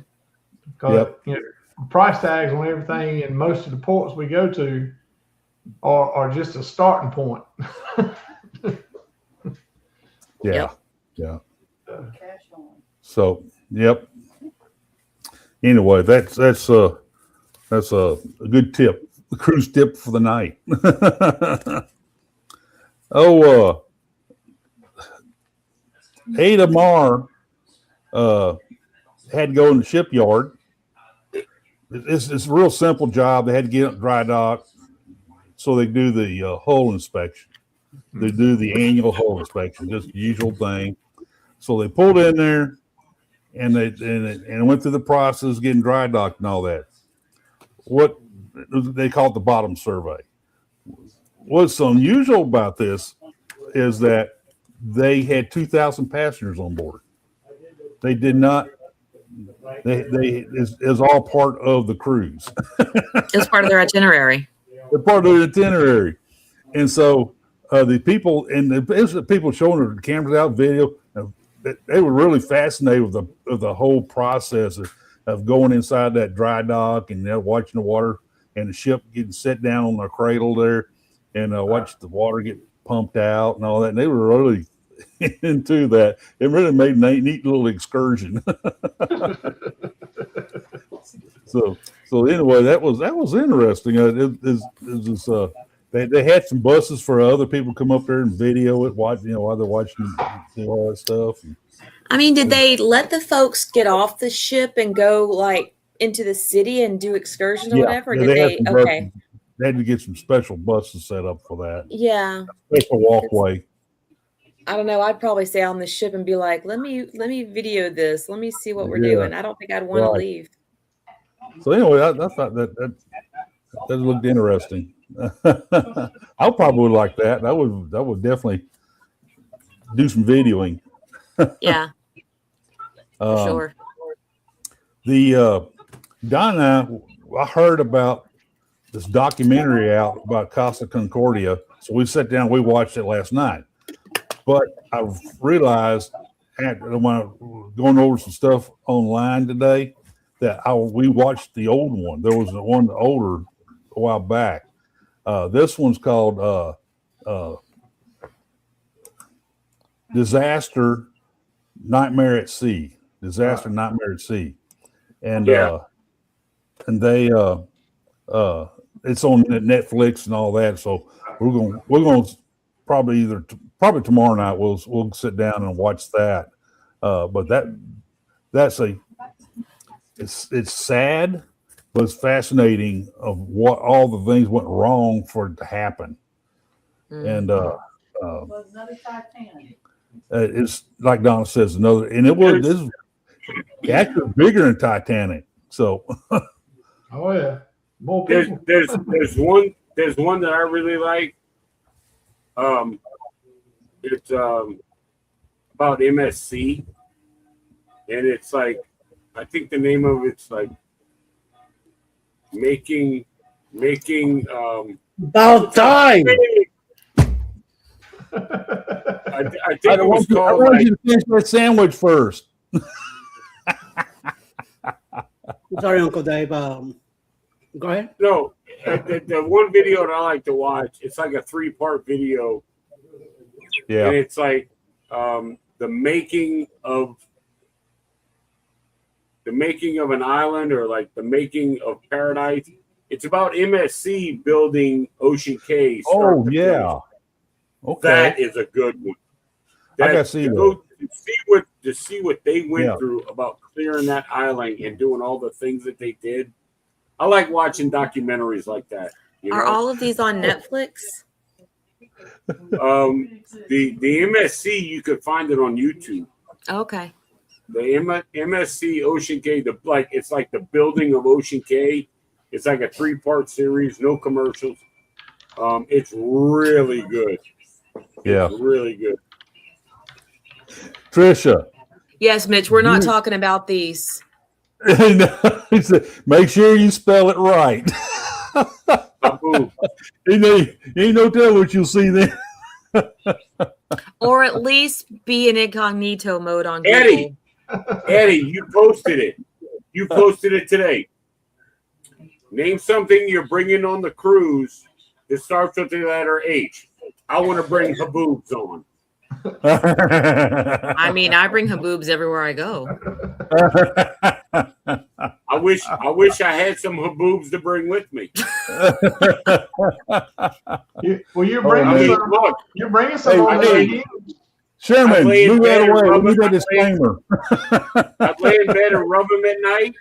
Because price tags on everything in most of the ports we go to are just a starting point. Yeah. Yep. Yeah. So, yep. Anyway, that's a good tip, a cruise tip for the night. Ada Mar had to go in the shipyard. It's a real simple job. They had to get up dry dock, so they do the hull inspection. They do the annual hull inspection, just the usual thing. So they pulled in there, and they went through the process, getting dry docked and all that. What they call it the bottom survey. What's unusual about this is that they had 2,000 passengers on board. They did not. They is all part of the cruise. It was part of their itinerary. They're part of the itinerary, and so the people and the people showing the cameras out, video, they were really fascinated with the whole process of going inside that dry dock and watching the water and the ship getting set down on the cradle there, and watch the water get pumped out and all that. And they were really into that. It really made a neat little excursion. So anyway, that was interesting. They had some buses for other people come up there and video it, while they're watching all that stuff. I mean, did they let the folks get off the ship and go like into the city and do excursions or whatever? Or did had they? some Okay. buses. They had to get some special buses set up for that. Yeah. Special walkway. I don't know. I'd probably stay on the ship and be like, let me video this. Let me see what we're Yeah. doing. I don't think I'd want Right. to leave. So anyway, I thought that looked interesting. I probably would like that. I would definitely do some videoing. Yeah, for sure. Don and I heard about this documentary out about Costa Concordia. So we sat down, we watched it last night. But I realized when I was going over some stuff online today that we watched the old one. There was one older a while back. This one's called Disaster Nightmare at Sea. Disaster Nightmare at Sea. And they it's on Netflix and all that. So we're going to probably tomorrow night we'll sit down and watch that. But it's sad, but it's fascinating of what all the things went wrong for it to happen. and Was another Titanic. it's like Donna says, another, and it was this is actually bigger than Titanic. So Oh yeah, more There's people. there's one that I really like. It's about MSC, and it's like I think the name of it's like making About time. I think it was I called want like, you to finish that sandwich first. Sorry, Uncle Dave. Go ahead. no the one video that I like to watch. It's like a 3-part video, Yeah. and it's like the making of an island, or like the making of paradise. It's about MSC building Ocean Cay. start Oh to yeah. finish. Okay. That is a good one. I gotta see to that. go to see what they went Yeah. through about clearing that island and doing all the things that they did. I like watching documentaries like that. You Are know? all of these on Netflix? The MSC, you could find it on YouTube. Okay. The MSC Ocean Cay, it's like the building of Ocean Cay. It's like a 3-part series, no commercials. It's really good. Yeah. It's really good. Trisha. Yes, Mitch, we're not talking about these. He said, make sure you spell it right. Babu. Ain't no telling what you'll see then. Or at least be in incognito mode on Google. Eddie. Eddie, you posted it. You posted it today. Name something you're bringing on the cruise that starts with the letter H. I want to bring Haboobs on. I mean, I bring haboobs everywhere I go. I wish I had some Haboobs to bring with me. You're Oh, bringing man. some. Look, You're bringing some Hey, on hey. there. Sherman, I lay in move bed that and away. rub We need it. that disclaimer. I'd lay in bed and rub them at night.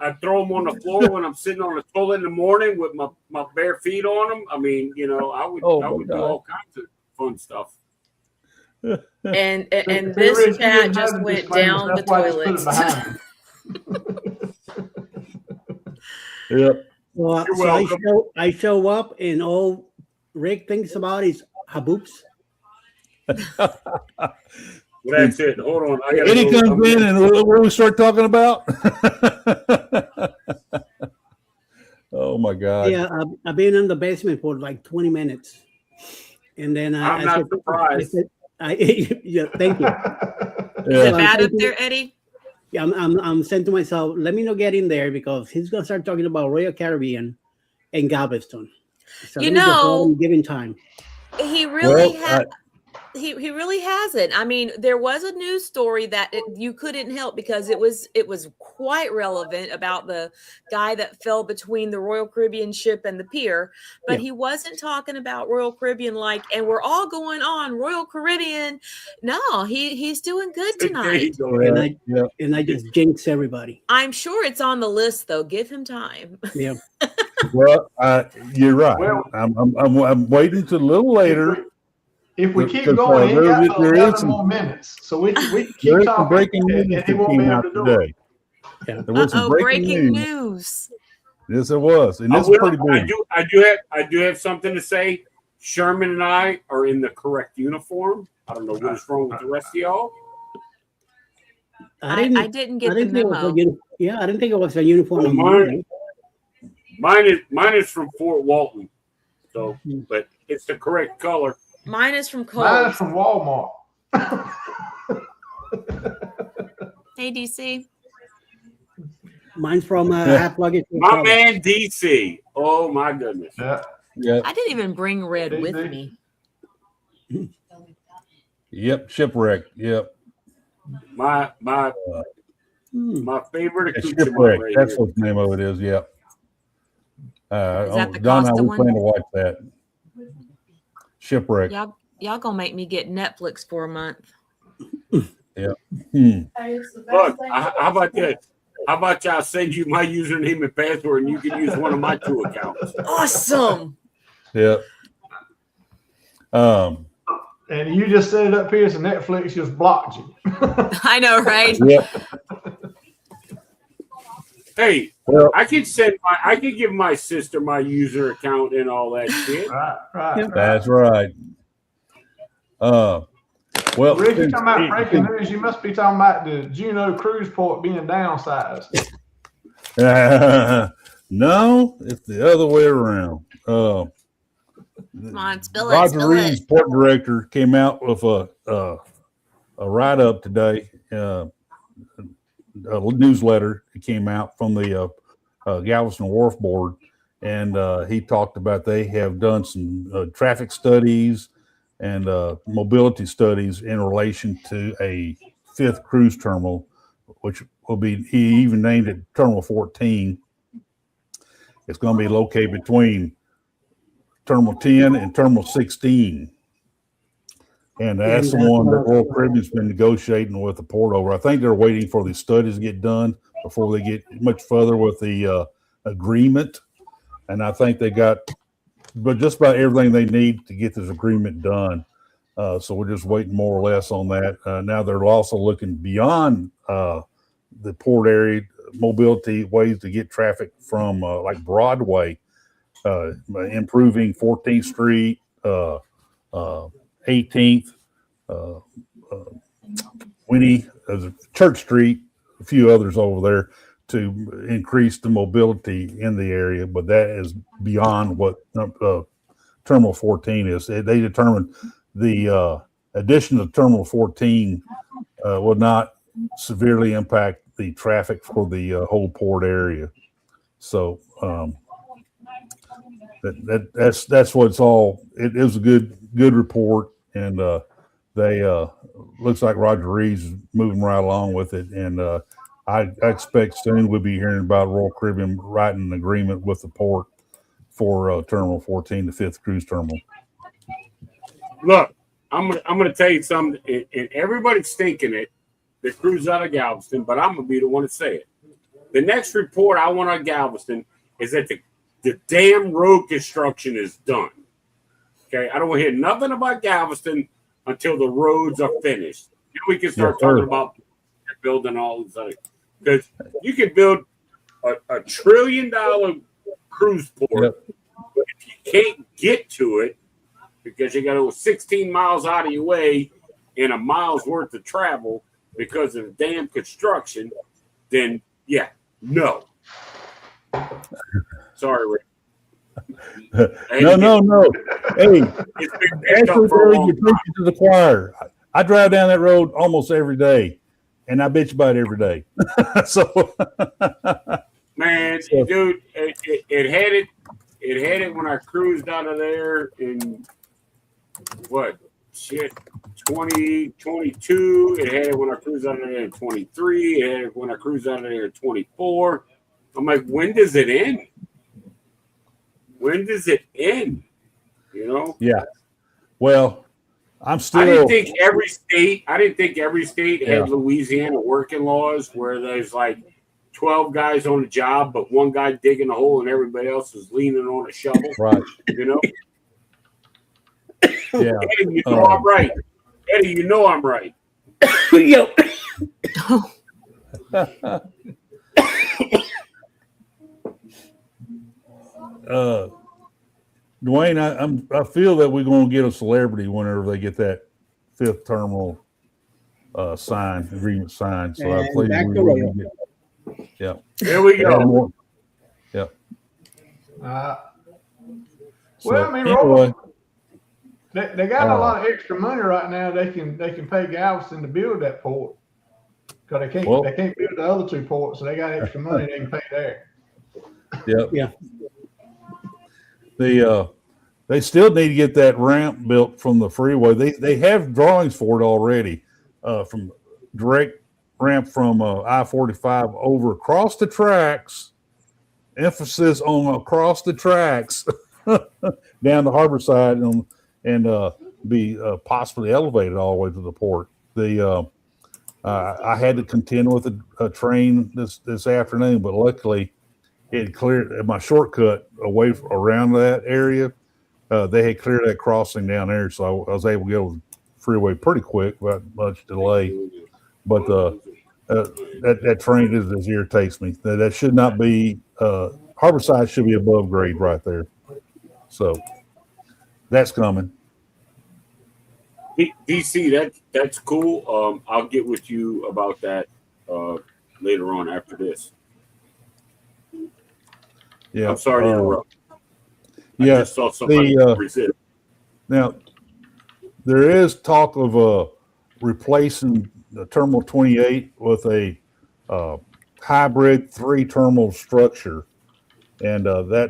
I'd throw them on the floor when I'm sitting on the toilet in the morning with my bare feet on them. I mean, I would Oh, I my would do God. all kinds of fun stuff. And See, this Rich, you chat didn't just have the went disclaimer, down the that's why I just put it toilet. behind me. Yep. So, You're so welcome. I show up and all Rick thinks about is haboobs. Well, that's it. Hold on. I gotta Eddie go. comes in and what do we start talking about? Oh my God. Yeah, I've been in the basement for like 20 minutes, and then I'm not surprised. Yeah, thank you. Is Yeah. it bad up there, Eddie? Yeah, I'm saying to myself, let me not get in there because he's gonna start talking about Royal Caribbean and Galveston. So You let me just let know- him give him time. He really Well, had. He really hasn't. I mean, there was a news story that you couldn't help because it was quite relevant about the guy that fell between the Royal Caribbean ship and the pier, but Yeah. he wasn't talking about Royal Caribbean and we're all going on Royal Caribbean. No, he's doing good There you tonight. go. Yeah. And I just jinx everybody. I'm sure it's on the list though. Give him time. Yeah. Well, you're right. Well- I'm waiting till a little later. If we keep Because, going, he there got is 11 some- more minutes, so we can There keep is some talking, breaking news and he that won't be came able out to do it. today. Yeah. There was some Breaking news. Yes, it was, and I it's will- pretty big. I do have something to say. Sherman and I are in the correct uniform. I don't know what is wrong with the rest of y'all. I didn't get the think it was memo. I didn't think it was a uniform. Well, on mine- mine. Mine is from Fort Walton. So, Hmm. but it's the correct color. Mine is from Cole. Mine is from Walmart. Hey, DC. Mine's from Yeah. half luggage. My man DC. Oh my goodness. Yeah. Yeah. I didn't even bring red with DC. me. Yep. Shipwreck. Yep. My Hmm. favorite It's accoutrement Shipwreck. right That's here. what the name of it is. Yep. Is that the Don and I, Costa we one? plan to watch that. Shipwreck. Y'all gonna make me get Netflix for a month. Hmm. Hey, it's the best Look, thing. how about this? How about y'all send you my username and password and you can use one of my 2 accounts? Awesome. Yep. And you just set it up here, so Netflix just blocked you. I know, right? Yeah. Hey, Well, I can give my sister my user account and all that shit. Right. that's right. Well, Rick, you talking about breaking news? You must be talking about the Juneau Cruise Port being downsized. no, it's the other way around. Come on, spill it. Roger Spill Reed's it. port director came out with a write-up today, a newsletter that came out from the Galveston Wharf Board, and he talked about they have done some traffic studies and mobility studies in relation to a 5th cruise terminal, which will be, he even named it Terminal 14. It's going to be located between Terminal 10 and Terminal 16. And that's the one that Royal Caribbean's been negotiating with the port over. I think they're waiting for the studies to get done before they get much further with the agreement. And I think they got just about everything they need to get this agreement done. So we're just waiting more or less on that. Now they're also looking beyond the port area, mobility ways to get traffic from like Broadway, improving 14th Street, 18th, Winnie, Church Street, a few others over there to increase the mobility in the area. But that is beyond what Terminal 14 is. They determined the addition of Terminal 14 will not severely impact the traffic for the whole port area. So that's what it's all. It is a good report, and they looks like Roger Reed's moving right along with it, and I expect soon we'll be hearing about Royal Caribbean writing an agreement with the port for Terminal 14, the 5th cruise terminal. Look, I'm gonna tell you something, and everybody's thinking it that cruise out of Galveston, but I'm gonna be the one to say it. The next report I want on Galveston is that the damn road construction is done. Okay, I don't want to hear nothing about Galveston until the roads are finished. Then we can start talking about building all this other. Because you can build a $1 trillion cruise port, but if you can't get to it because you got to go 16 miles out of your way and a mile's worth of travel because of the damn construction, then yeah, no. Sorry, Rick. No. Hey, actually, you're preaching to the choir. I drive down that road almost every day, and I bitch about it every day. So, man, dude, it had it when I cruised out of there in 2022. It had it when I cruised out of there in 23. It had it when I cruised out of there in 24. I'm like, when does it end? When does it end? You know? Yeah. Well, I didn't think every state had Louisiana working laws where there's like 12 guys on a job, but one guy digging a hole and everybody else is leaning on a shovel. Right. You know? Yeah. Eddie, you know I'm right. Eddie, you know I'm right. Yep. Dwayne, I feel that we're going to get a celebrity whenever they get that 5th terminal agreement signed. So I believe we will get. Yeah. There we go. Yeah. Well, I mean, anyway, they got a lot of extra money right now. They can pay Galveston to build that port because they can't build the other 2 ports, so they got extra money they can pay there. Yeah. They still need to get that ramp built from the freeway. They have drawings for it already, from direct ramp from I-45 over across the tracks. Emphasis on across the tracks down the harbor side and be possibly elevated all the way to the port. I had to contend with a train this afternoon, but luckily it cleared my shortcut away around that area. they had cleared that crossing down there, so I was able to get over the freeway pretty quick without much delay. But that train is irritates me. That should not be. Harborside should be above grade right there. So that's coming. DC, that's cool. I'll get with you about that later on after this. Yeah, I'm sorry to interrupt. I Yeah, just saw somebody resist. now there is talk of replacing the Terminal 28 with a hybrid 3-terminal structure, and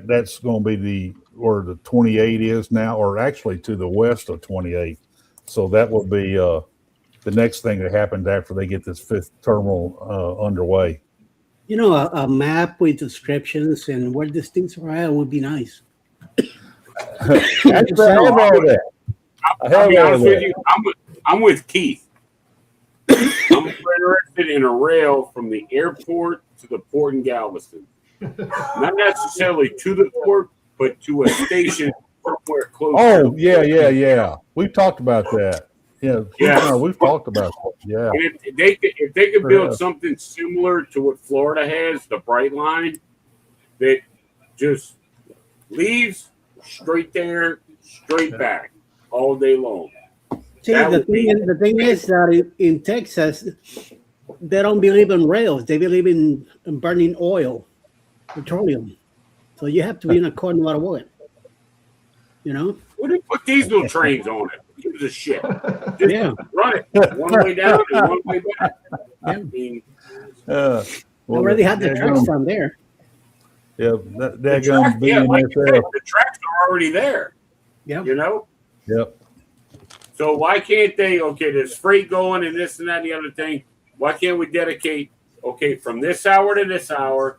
that's going to be where the 28 is now, or actually to the west of 28. So that will be the next thing that happens after they get this 5th terminal underway. You know, a map with descriptions and where these things are at would be nice. Actually, I have all that. I'll be honest with you. I'm with Keith. I'm interested in a rail from the airport to the port in Galveston. Not necessarily to the port, but to a station somewhere close. Oh, yeah. We've talked about that. Yeah, we've talked about that. Yeah. And if they could build something similar to what Florida has, the Bright Line, that just leaves straight there, straight back all day long. See, the thing is that in Texas, they don't believe in rails. They believe in burning oil, petroleum. So you have to be in a car no matter what. You know? What do you put diesel trains on it? Give us a shit. Yeah. Run it one way down and one way back. I mean, already had the trucks down there. Yeah, that's going to be in like there. the tracks are already there. Yeah. You know? Yep. So why can't they, there's freight going and this and that and the other thing. Why can't we dedicate, from this hour to this hour,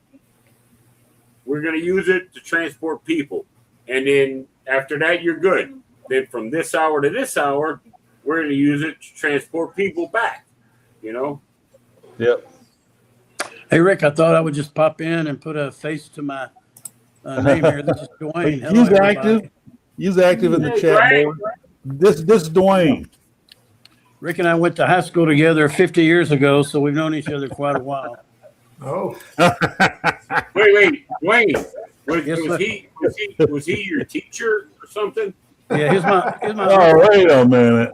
we're going to use it to transport people. And then after that, you're good. Then from this hour to this hour, we're going to use it to transport people back, Yep. Hey, Rick, I thought I would just pop in and put a face to my name here. This is Dwayne. Hello, He's everybody. active. He's active in the Hey, chat Dwayne. board. This is Dwayne. Rick and I went to high school together 50 years ago, so we've known each other quite a while. Oh, Wait, Wayne, Yes, sir. was he your teacher or something? Yeah, here's my Oh, wait a minute.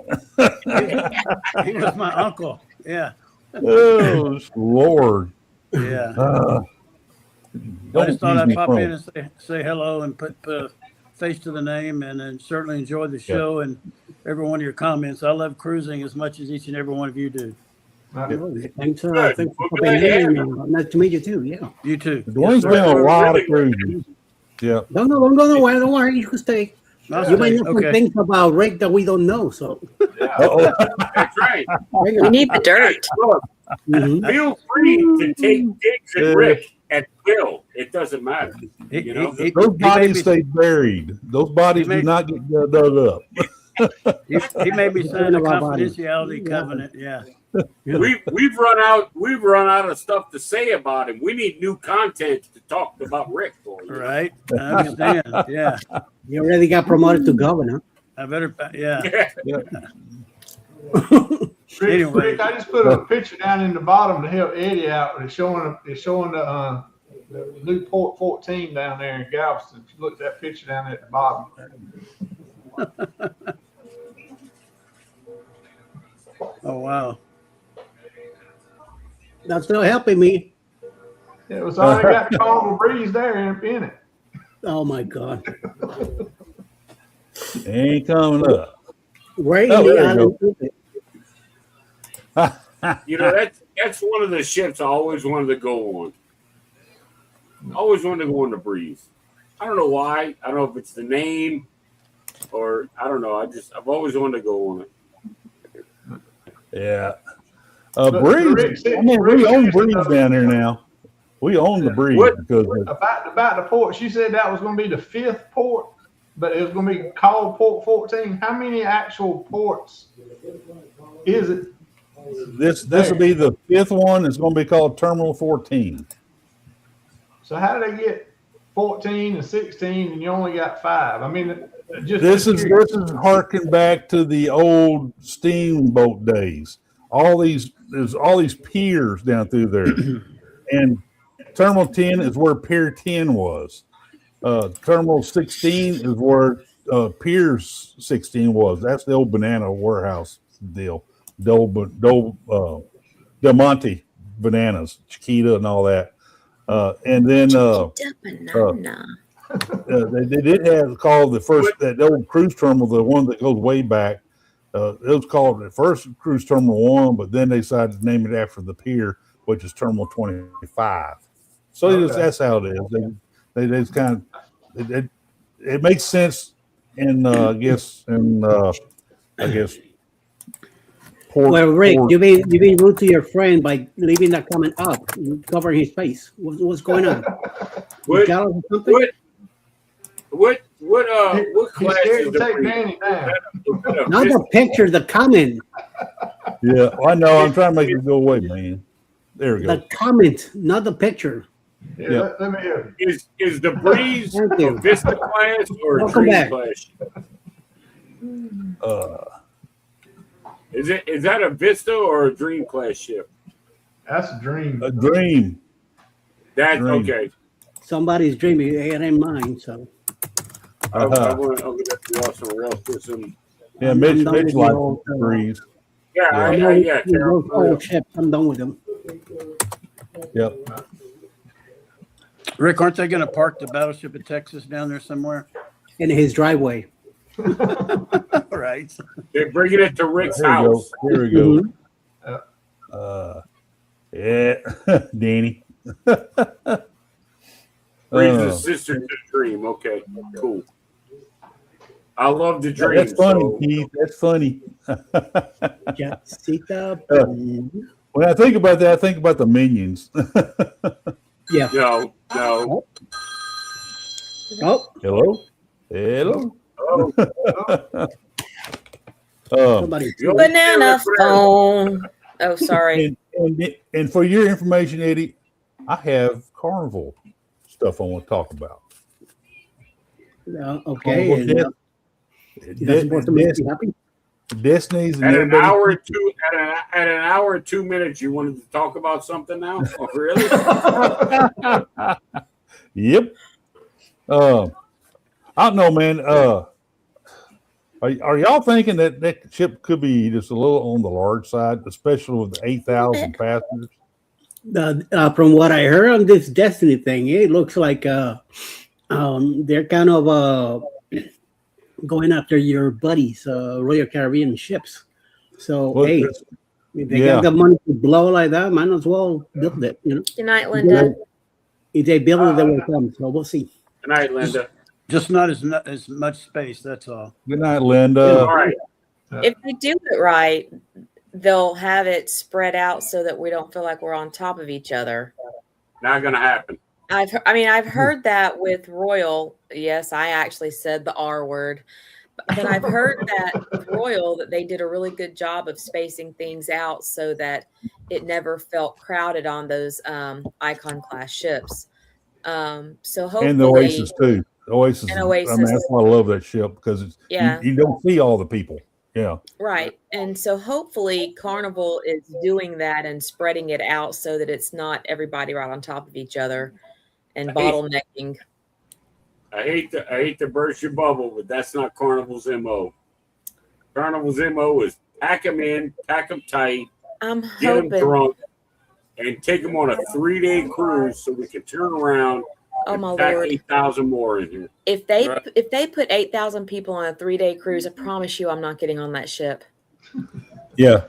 he was my uncle. Yeah, Oh, Lord. yeah. Uh, I just thought use I'd me pop phone. in and say hello and put a face to the name, and then certainly enjoy the show and every one of your comments. I love cruising as much as each and every one of you do. Thanks, Good. thanks for Well, popping glad to have in. Nice to meet you too. Yeah. You too. Dwayne's Yes, been sir. on a lot of Really? cruises. Yeah. Don't go nowhere. Don't worry. You can stay. I'll You might stay. know some Okay. things about Rick that we don't know. So Uh-oh. That's right. We need the dirt. Look, Mhm. feel free to take digs at Rick at will. It doesn't matter. He- You know? he- Those he may bodies be- stay buried. Those bodies do not get dug up. He made me sign a About bodies. confidentiality covenant. Yeah. We've run out of stuff to say about him. We need new content to talk about Rick for you. Right. I understand. Yeah. You already got promoted to governor. I better. Yeah. Rick, Anyway. Rick, I just put a picture down in the bottom to help Eddie out. It's showing the new Port 14 down there in Galveston. If you look at that picture down at the bottom. Oh wow. That's still helping me. It was only got the calm breeze there in it. Oh my God. Ain't coming up. Where in Oh, the there you island is it? You know, that's one of the ships I always wanted to go on. Always wanted to go on the breeze. I don't know why. I don't know if it's the name or I don't know. I've always wanted to go on it. Yeah. But Breeze. Rick said- I mean, Rick we own said- Breeze down here now. We own the Breeze What? because About the port, she said that was going to be the 5th port, but it was going to be called Port 14. How many actual ports is it? this will be the 5th one. It's going to be called Terminal 14. So how do they get 14 and 16 and you only got 5? I mean, This is harking back to the old steamboat days. There's all these piers down through there, and Terminal 10 is where Pier 10 was. Terminal 16 is where Piers 16 was. That's the old banana warehouse deal. Del Monte bananas, Chiquita, and all that. And then Banana. they did have called the first that old cruise terminal, the one that goes way back. It was called the first Cruise Terminal 1, but then they decided to name it after the pier, which is Terminal 25. So that's how it is. They just kind of it makes sense in I guess port. Well, Rick, port. you've been rude to your friend by leaving that comment up, covering his face. What's going on? What- Jealous or something? What He's class scared is to take the Danny down. Not the picture, the comment. Yeah, I know. I'm trying to make it go away, man. There we go. The comment, not the picture. Yeah, let me hear. Is the Breeze Thank a you. Vista class or a Welcome Dream back. class? Uh, Is that a Vista or a Dream class ship? That's a dream. a dream. That's Dream. okay. Somebody's dreaming. It ain't mine. So I'm Uh-huh. going to go somewhere else with some. Yeah, I'm Mitch done with likes the old, the breeze. Yeah, yeah, Those Carol. old ships, I'm done with them. Yep. Rick, aren't they going to park the Battleship of Texas down there somewhere? In his driveway. All right. They're bringing it to Rick's There we go. house. There we go. Mhm. Yeah, Danny. Breeze's sister to Dream. Okay, cool. I love the Dream. That's funny, so- Keith. That's funny. Jessica. When I think about that, I think about the Minions. Yeah. No. Oh, Hello? Hello? Oh, somebody. you Banana always phone. Oh, sorry. and for your information, Eddie, I have Carnival stuff I want to talk about. Okay. Carnival And, is that supposed to make you happy? Destiny's and At an everybody- hour and two, at an hour and 2 minutes, you wanted to talk about something now? Oh, really? Yep. I don't know, man. Are y'all thinking that that ship could be just a little on the large side, especially with 8,000 passengers? From what I heard on this Destiny thing, it looks like they're kind of going after your buddies, Royal Caribbean ships. So Well, hey, it's- if they yeah. got the money to blow like that, might as well build it. You know, Good night, Linda. if they build it, they will come. So we'll see. Good night, Linda. Just not as much space. That's all. Good night, Linda. All right. If they do it right, they'll have it spread out so that we don't feel like we're on top of each other. Not going to happen. I've heard that with Royal. Yes, I actually said the R word, but I've heard that with Royal that they did a really good job of spacing things out so that it never felt crowded on those Icon class ships. So hopefully, And the Oasis, too. The Oasis. And I Oasis. mean, that's why I love that ship because it's Yeah. you don't see all the people. Yeah. right. And so hopefully Carnival is doing that and spreading it out so that it's not everybody right on top of each other and bottlenecking. I hate to burst your bubble, but that's not Carnival's MO. Carnival's MO is pack them in, pack them tight, I'm get them hoping. drunk, and take them on a 3-day cruise so we can turn around Oh my and pack Lord. 8,000 more in here. If they Right. if they put 8,000 people on a 3-day cruise, I promise you I'm not getting on that ship. Yeah.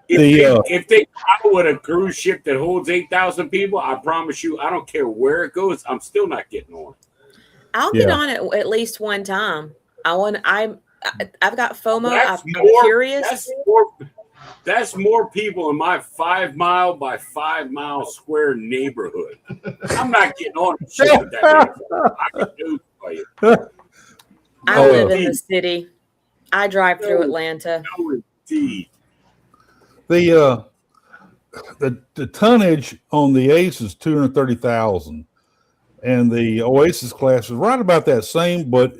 If they come with a cruise ship that holds 8,000 people, I promise you, I don't care where it goes, I'm still not getting on. I'll get Yeah. on it at least one time. I've got FOMO. That's I'm curious. That's more people in my 5 mile by 5 mile square neighborhood. I'm not getting on a ship with that. I can do it for you. I Oh. live in the city. I drive through Atlanta. No, indeed. The tonnage on the Ace is 230,000, and the Oasis class is right about that same. But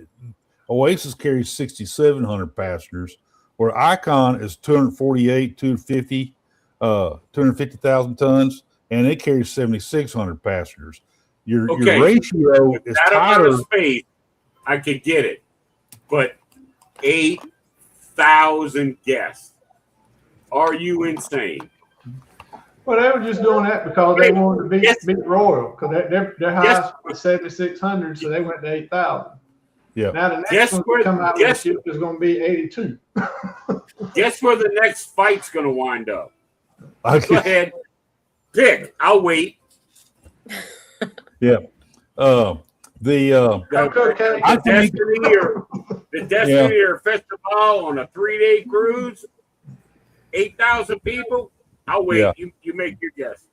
Oasis carries 6,700 passengers, where Icon is 248, 250,000 tons, and it carries 7,600 passengers. Your ratio With is that amount tighter. of space, I could get it, but 8,000 guests. Are you insane? Well, they were just doing that because they wanted to beat Royal, because their highest was 7,600, so they went to 8,000. Yeah. Now the next one to come out of the ship is going to be 82. Guess where the next fight's going to wind up? I Go ahead, pick. I'll wait. Yeah. The Destiny Air Festival on a 3-day cruise, 8,000 people. I'll wait. Yeah. You make your guess.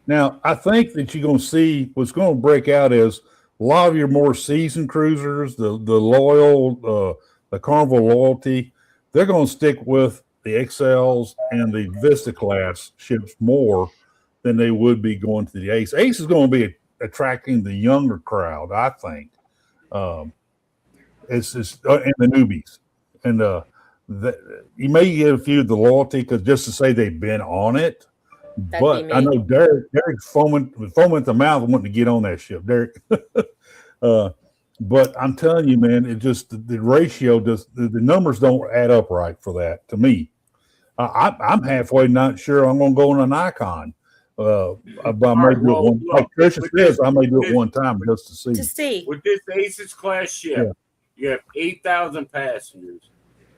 Now, I think that you're going to see what's going to break out is a lot of your more seasoned cruisers, the loyal, the Carnival loyalty, they're going to stick with the XLs and the Vista class ships more than they would be going to the Ace. Ace is going to be attracting the younger crowd, I think. It's just and the newbies, and you may get a few of the loyalty because just to say they've been on it. That'd But I know Derek's foaming at the mouth wanting to get on that ship, Derek. But I'm telling you, man, it just the ratio does the numbers don't add up right for that to me. I'm halfway not sure I'm going to go on an Icon. But I may do it one. Like Tricia says, I may do it one time just to see. To see. With this Aces class ship, you have 8,000 passengers,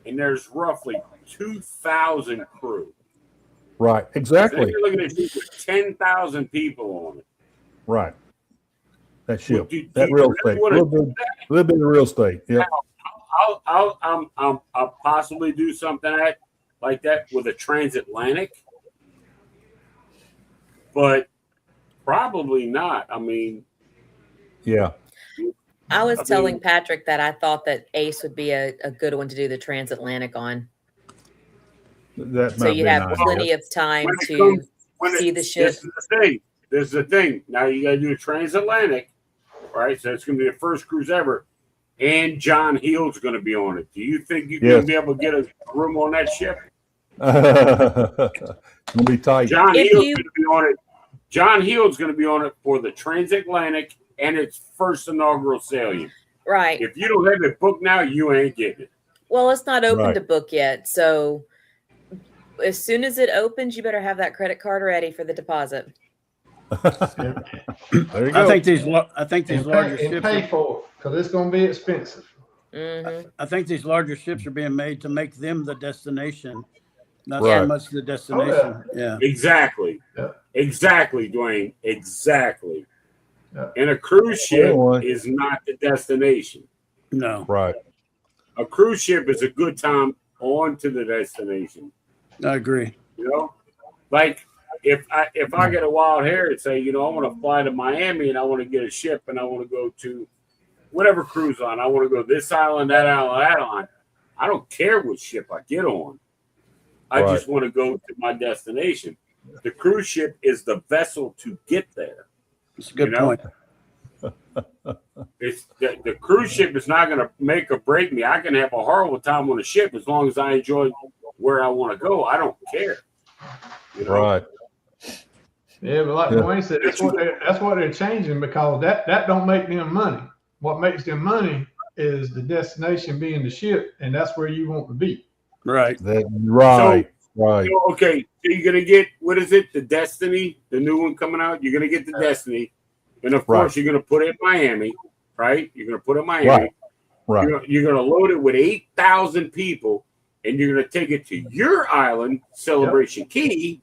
and there's roughly 2,000 crew. Right, So exactly. you're looking at a ship with 10,000 people on it. Right. That ship, Do that you real really estate, wanna a do little bit of real estate. Yeah. I'll possibly do something like that with a transatlantic, but probably not. I mean, Yeah. I was telling Patrick that I thought that Ace would be a good one to do the transatlantic on. That So might you be have nice. plenty of time when it to comes- when see it- the ship. This is the thing. Now you got to do a transatlantic, right? So it's going to be the first cruise ever, and John Heald's going to be on it. Do you think you're going to be able to get a room on that ship? It'll be tight. John If Heald's you- going to be on it. John Heald's going to be on it for the transatlantic and its first inaugural sailing. Right. If you don't have it booked now, you ain't getting it. Well, it's not open Right. to book yet. So as soon as it opens, you better have that credit card ready for the deposit. There you go. I think these larger And ships. pay for it, because it's going to be expensive. Hmm. I think these larger ships are being made to make them the destination, not Right. so much the destination. Yeah. Exactly. Yeah. Exactly, Dwayne. Exactly. Yeah. And a cruise ship Anyway. is not the destination. No, Right. A cruise ship is a good time on to the destination. I agree. You know, like if I get a wild hair and say, you know, I want to fly to Miami and I want to get a ship and I want to go to whatever cruise line. I want to go this island, that island, that island. I don't care what ship I get on. I Right. just want to go to my destination. The cruise ship is the vessel to get there. It's a good You know? point. It's the cruise ship is not going to make or break me. I can have a horrible time on a ship as long as I enjoy where I want to go. I don't care. You know? Right. Yeah, but like Yeah. Dwayne said, that's what they're changing, because that don't make them money. What makes them money is the destination being the ship, and that's where you want to be. Right. Right. So, okay, so you're gonna get, what is it? The Destiny, the new one coming out. You're gonna get the Destiny, and of course you're gonna put it in Miami, right? You're gonna put it in Miami. Right. Right. You're gonna load it with 8,000 people, and you're gonna take it to your island, Celebration Key,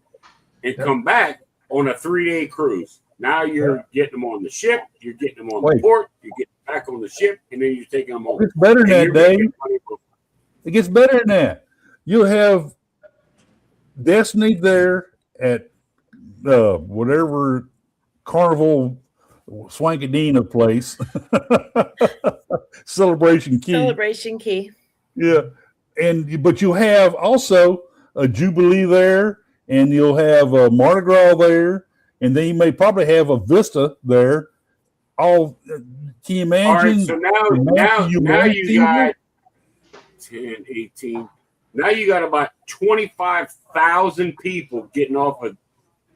and Yep. come back on a 3-day cruise. Now you're getting them on the ship, you're getting them on the Wait. port, you're getting back on the ship, and then you're taking them home. It's better than And that, you're Dave. making money for- It gets better than that. You'll have Destiny there at whatever Carnival Swankadina place, Celebration Key. Celebration Key. Yeah, but you'll have also a Jubilee there, and you'll have a Mardi Gras there, and then you may probably have a Vista there, all. Can you All right, imagine? so the now humanity you of got it? 10, 18. Now you got about 25,000 people getting off of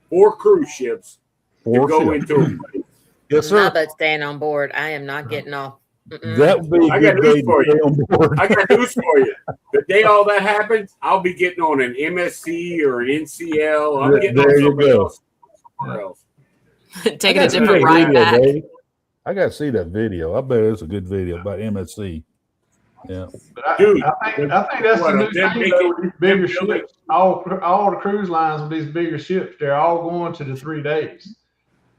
4 cruise ships to go into a place. Yes, I'm not sir. about staying on board. I am not getting off. Mm-mm. That would be a I got good day news for to stay on board. I got news for you. The day all that happens, I'll be getting on an MSC or an NCL. I'm getting There on you somebody go. else. Somewhere else. Taking I a gotta see different that ride video, back. Dave. I got to see that video. I bet it's a good video about MSC. Yeah. But Dude, I think that's what, the new them thing making- though. With these bigger them building- ships, all the cruise lines with these bigger ships, they're all going to the 3 days.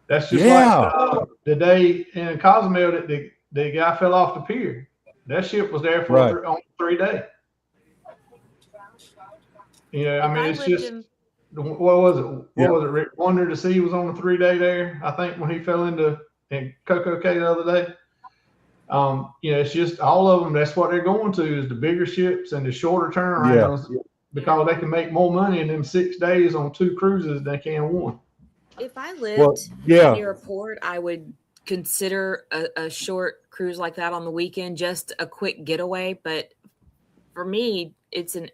That's just Yeah. like the day in Cozumel that the guy fell off the pier. That ship was there for Right. on 3 days. Yeah, I If mean I it's lived just in- what was it? What Yeah. was it? Rick Wonder to See was on a 3 day there. I think when he fell in Coco Cay the other day. It's just all of them. That's what they're going to is the bigger ships and the shorter turnarounds because they can make more money in them 6 days on 2 cruises than they can one. If I lived Well, yeah. near a port, I would consider a short cruise like that on the weekend, just a quick getaway. But for me, it's a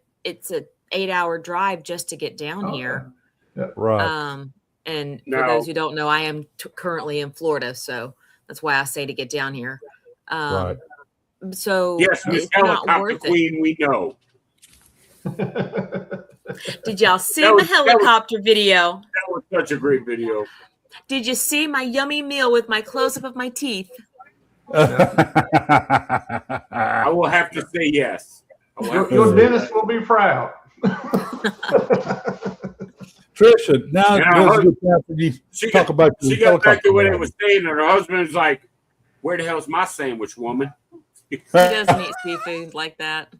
8-hour drive just to get down here. Right. And for Now- those who don't know, I am currently in Florida, so that's why I say to get down here. Right. So Yes, Miss it's not Helicopter worth it. Queen, we know. Did y'all see That my was- helicopter video? That was such a great video. Did you see my yummy meal with my close up of my teeth? I will have to say yes. I will have to Your say dentist will be proud. Trisha, now Yeah, there's a good time for you to She talk about She your got back to where they helicopter was staying, and her husband was like, "Where the hell's my sandwich, woman?" He doesn't eat seafood like that.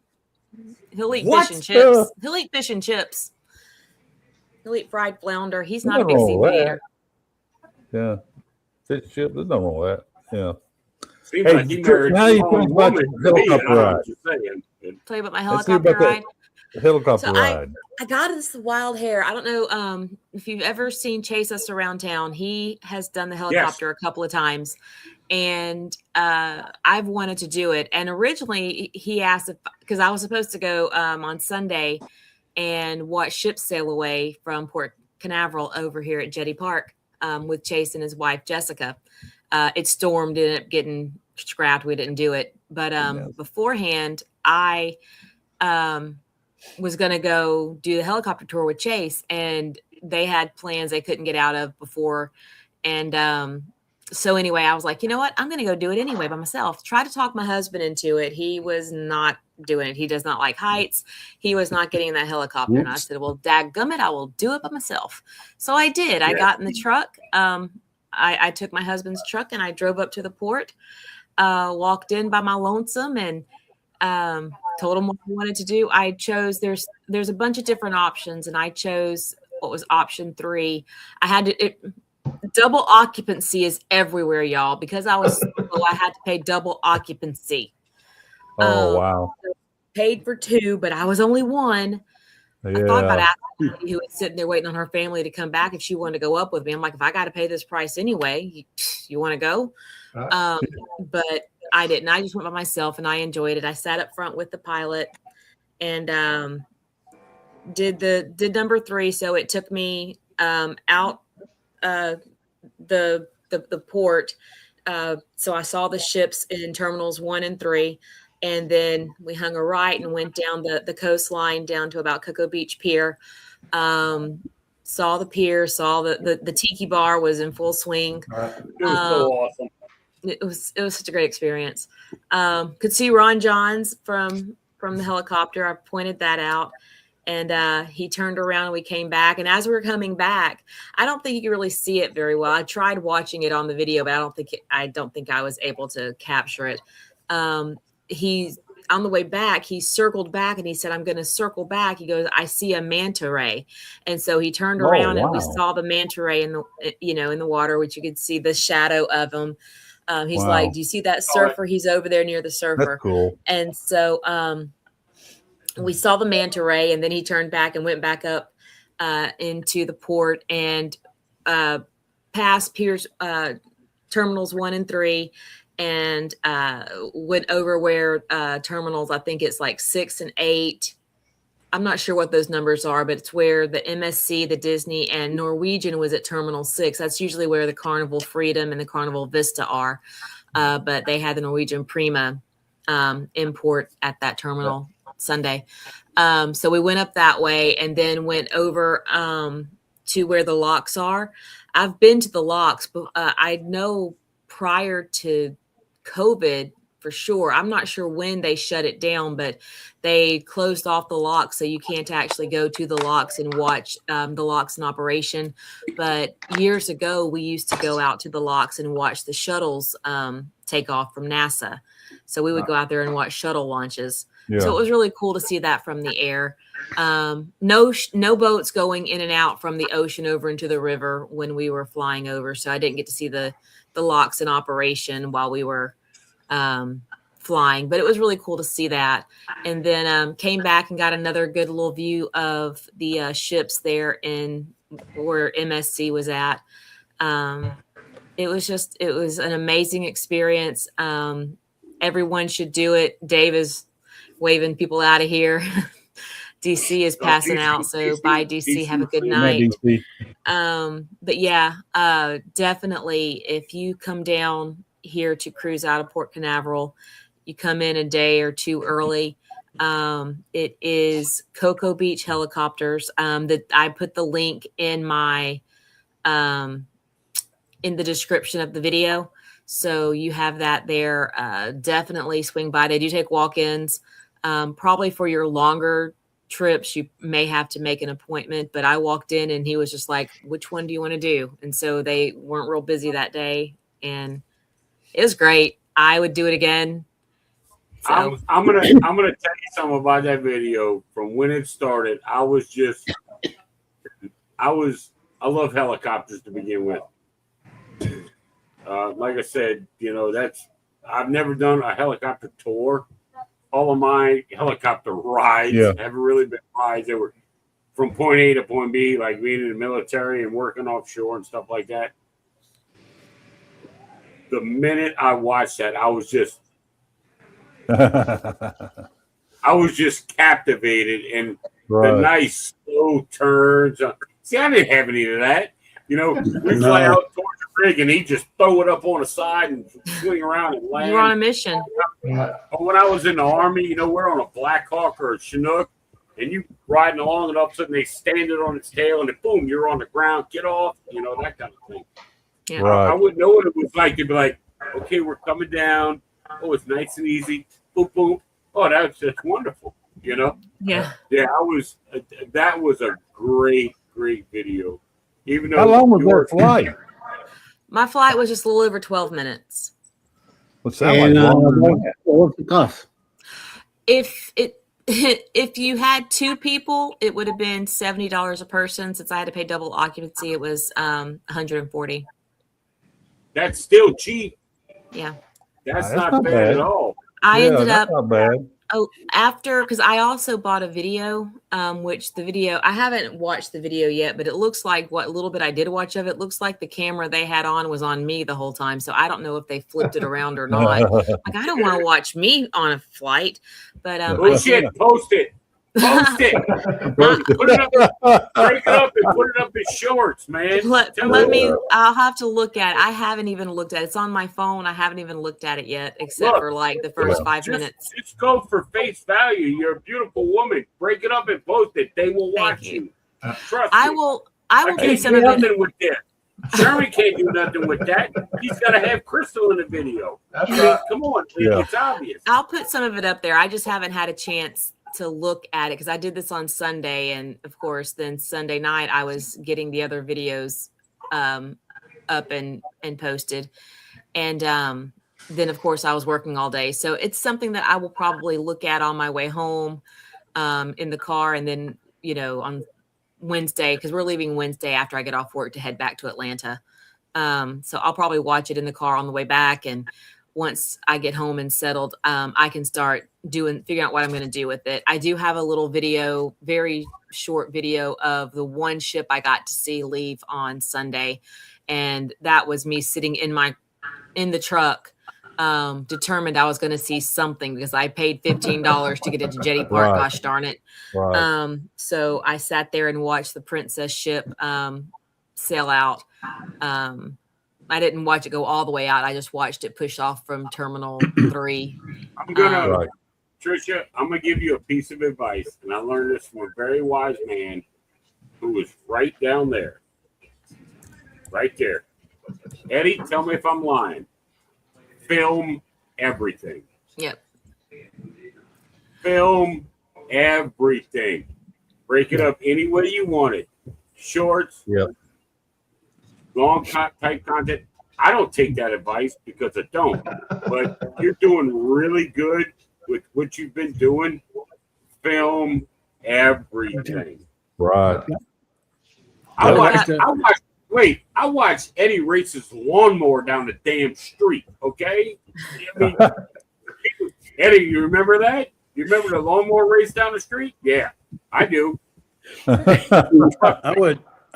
He'll eat What? fish and chips. He'll eat fish and chips. He'll eat fried flounder. He's not a big Nothing wrong with seafood that. eater. Yeah. Fish chip, there's nothing wrong with that. Yeah. Seems Hey, like he Trish, married now the you wrong talk about woman your to me. helicopter I'm ride. just saying. Tell you about my Let's see helicopter about that. ride. Helicopter So ride. I got this wild hair. I don't know if you've ever seen Chase Us Around Town. He has done the helicopter a couple of times, and I've wanted to do it. And originally he asked if, because I was supposed to go on Sunday and watch ships sail away from Port Canaveral over here at Jetty Park with Chase and his wife Jessica. It stormed, ended up getting scrapped. We didn't do it, but beforehand I was going to go do the helicopter tour with Chase, and they had plans they couldn't get out of before. And so anyway, I was like, you know what? I'm going to go do it anyway by myself. Try to talk my husband into it. He was not doing it. He does not like heights. He was not getting in that helicopter. And I said, well, dadgummit, I will do it by myself. So I did. I got in the truck. I took my husband's truck and I drove up to the port, walked in by my lonesome, and told him what I wanted to do. I chose, there's a bunch of different options, and I chose what was option 3. I had to, double occupancy is everywhere, y'all, because I was single, I had to pay double occupancy. Oh, wow. Paid for 2, but I was only 1. I thought about asking the lady who was sitting there waiting on her family to come back if she wanted to go up with me. I'm like, if I got to pay this price anyway, you want to go? But I didn't. I just went by myself, and I enjoyed it. I sat up front with the pilot and did number 3. So it took me out the port. So I saw the ships in terminals 1 and 3. And then we hung a right and went down the coastline down to about Cocoa Beach Pier. Saw the pier, saw the tiki bar was in full swing. It was so awesome. It was such a great experience. Could see Ron Johns from the helicopter. I pointed that out, and he turned around and we came back. And as we were coming back, I don't think you could really see it very well. I tried watching it on the video, but I don't think I was able to capture it. He's on the way back, he circled back and he said, I'm going to circle back. He goes, I see a manta ray. And so he turned around and we saw the manta ray in the water, which you could see the shadow of him. He's like, do you see that surfer? He's over there near the surfer. That's cool. And so we saw the manta ray, and then he turned back and went back up into the port and past Piers terminals 1 and 3, and went over where terminals, I think it's like 6 and 8. I'm not sure what those numbers are, but it's where the MSC, the Disney, and Norwegian was at Terminal 6. That's usually where the Carnival Freedom and the Carnival Vista are. But they had the Norwegian Prima import at that terminal Sunday. So we went up that way and then went over to where the locks are. I've been to the locks, but I know prior to COVID, for sure. I'm not sure when they shut it down, but they closed off the locks, so you can't actually go to the locks and watch the locks in operation. But years ago, we used to go out to the locks and watch the shuttles take off from NASA. So we would go out there and watch shuttle launches. Yeah. So it was really cool to see that from the air. No boats going in and out from the ocean over into the river when we were flying over. So I didn't get to see the locks in operation while we were flying, but it was really cool to see that. And then came back and got another good little view of the ships there in where MSC was at. It was an amazing experience. Everyone should do it. Dave is waving people out of here. DC is passing out, so bye DC. Have a good night. But yeah, definitely if you come down here to cruise out of Port Canaveral, you come in a day or two early. It is Cocoa Beach Helicopters. That I put the link in my in the description of the video, so you have that there. Definitely swing by. They do take walk-ins. Probably for your longer trips, you may have to make an appointment. But I walked in and he was just like, "Which one do you want to do?" And so they weren't real busy that day, and it was great. I would do it again. So. I'm gonna tell you something about that video from when it started. I love helicopters to begin with. Like I said, I've never done a helicopter tour. All of my helicopter rides haven't really been rides. They were from point A to point B, like being in the military and working offshore and stuff like that. The minute I watched that, I was just captivated, and the nice slow turns. See, I didn't have any of that. We fly out towards the rig, and he just throw it up on the side and swing around and land. You were on a mission. But when I was in the Army, we're on a Black Hawk or a Chinook, and you riding along, and all of a sudden they stand it on its tail, and then boom, you're on the ground. Get off, that kind of thing. Yeah. Right. I wouldn't know what it was like to be like, okay, we're coming down. Oh, it's nice and easy. Boom, boom. Oh, that's just wonderful. Yeah. Yeah. That was a great video. Even though how long was that flight? My flight was just a little over 12 minutes. What's that like? What's the cost? If you had two people, it would have been $70 a person. Since I had to pay double occupancy, it was $140. That's still cheap. Yeah. That's not bad at all. I ended up not bad. because I also bought a video, which the video, I haven't watched the video yet, but it looks like what little bit I did watch of it looks like the camera they had on was on me the whole time. So I don't know if they flipped it around or not. Like, I don't want to watch me on a flight, but Post it. Post it. Put it up, break it up and put it up in shorts, man. I'll have to look at it. I haven't even looked at it. It's on my phone. I haven't even looked at it yet, except for like the first 5 minutes. Just go for face value. You're a beautiful woman. Break it up and post it. They will watch you. Trust me. I will put some of nothing it. with that. Sherman can't do nothing with that. He's got to have Crystal in the video. That's right. Come on, it's obvious. I'll put some of it up there. I just haven't had a chance to look at it because I did this on Sunday, and of course then Sunday night I was getting the other videos up and posted, and then of course I was working all day, so it's something that I will probably look at on my way home in the car, and then on Wednesday, because we're leaving Wednesday after I get off work to head back to Atlanta, so I'll probably watch it in the car on the way back, and once I get home and settled, I can start figuring out what I'm going to do with it. I do have a little video, very short video of the one ship I got to see leave on Sunday. And that was me sitting in my in the truck, determined I was going to see something because I paid $15 to get into Jetty Park. Right. Gosh darn it. Right. So I sat there and watched the Princess ship sail out. I didn't watch it go all the way out. I just watched it push off from Terminal 3. I'm gonna, Right. Tricia, I'm gonna give you a piece of advice, and I learned this from a very wise man who was right down there, right there. Eddie, tell me if I'm lying. Film everything. Yep. Film everything. Break it up any way you want it. Shorts. Yep. Long type content. I don't take that advice because I don't. But you're doing really good with what you've been doing. Film everything. Right. I Yeah. watched Eddie race his lawnmower down the damn street. Okay, I mean, Eddie, you remember that? You remember the lawnmower race down the street? Yeah, I do. I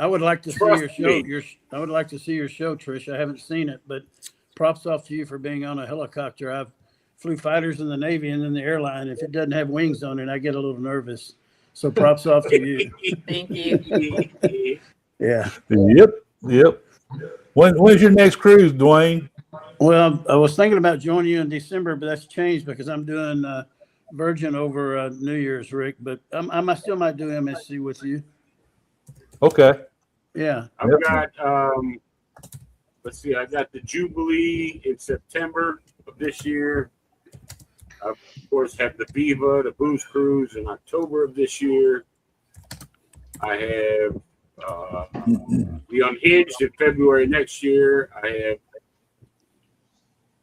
would like to see Trust your show. me. I would like to see your show, Trish. I haven't seen it, but props off to you for being on a helicopter. I've flew fighters in the Navy and in the airline. If it doesn't have wings on it, I get a little nervous. So props off to you. Thank you. Yeah. Yep. When's your next cruise, Dwayne? Well, I was thinking about joining you in December, but that's changed because I'm doing Virgin over New Year's, Rick. But I still might do MSC with you. Okay. Yeah. I've got let's see, I got the Jubilee in September of this year. I, of course, have the Viva, the Booze Cruise in October of this year. I have the Unhinged in February next year. I have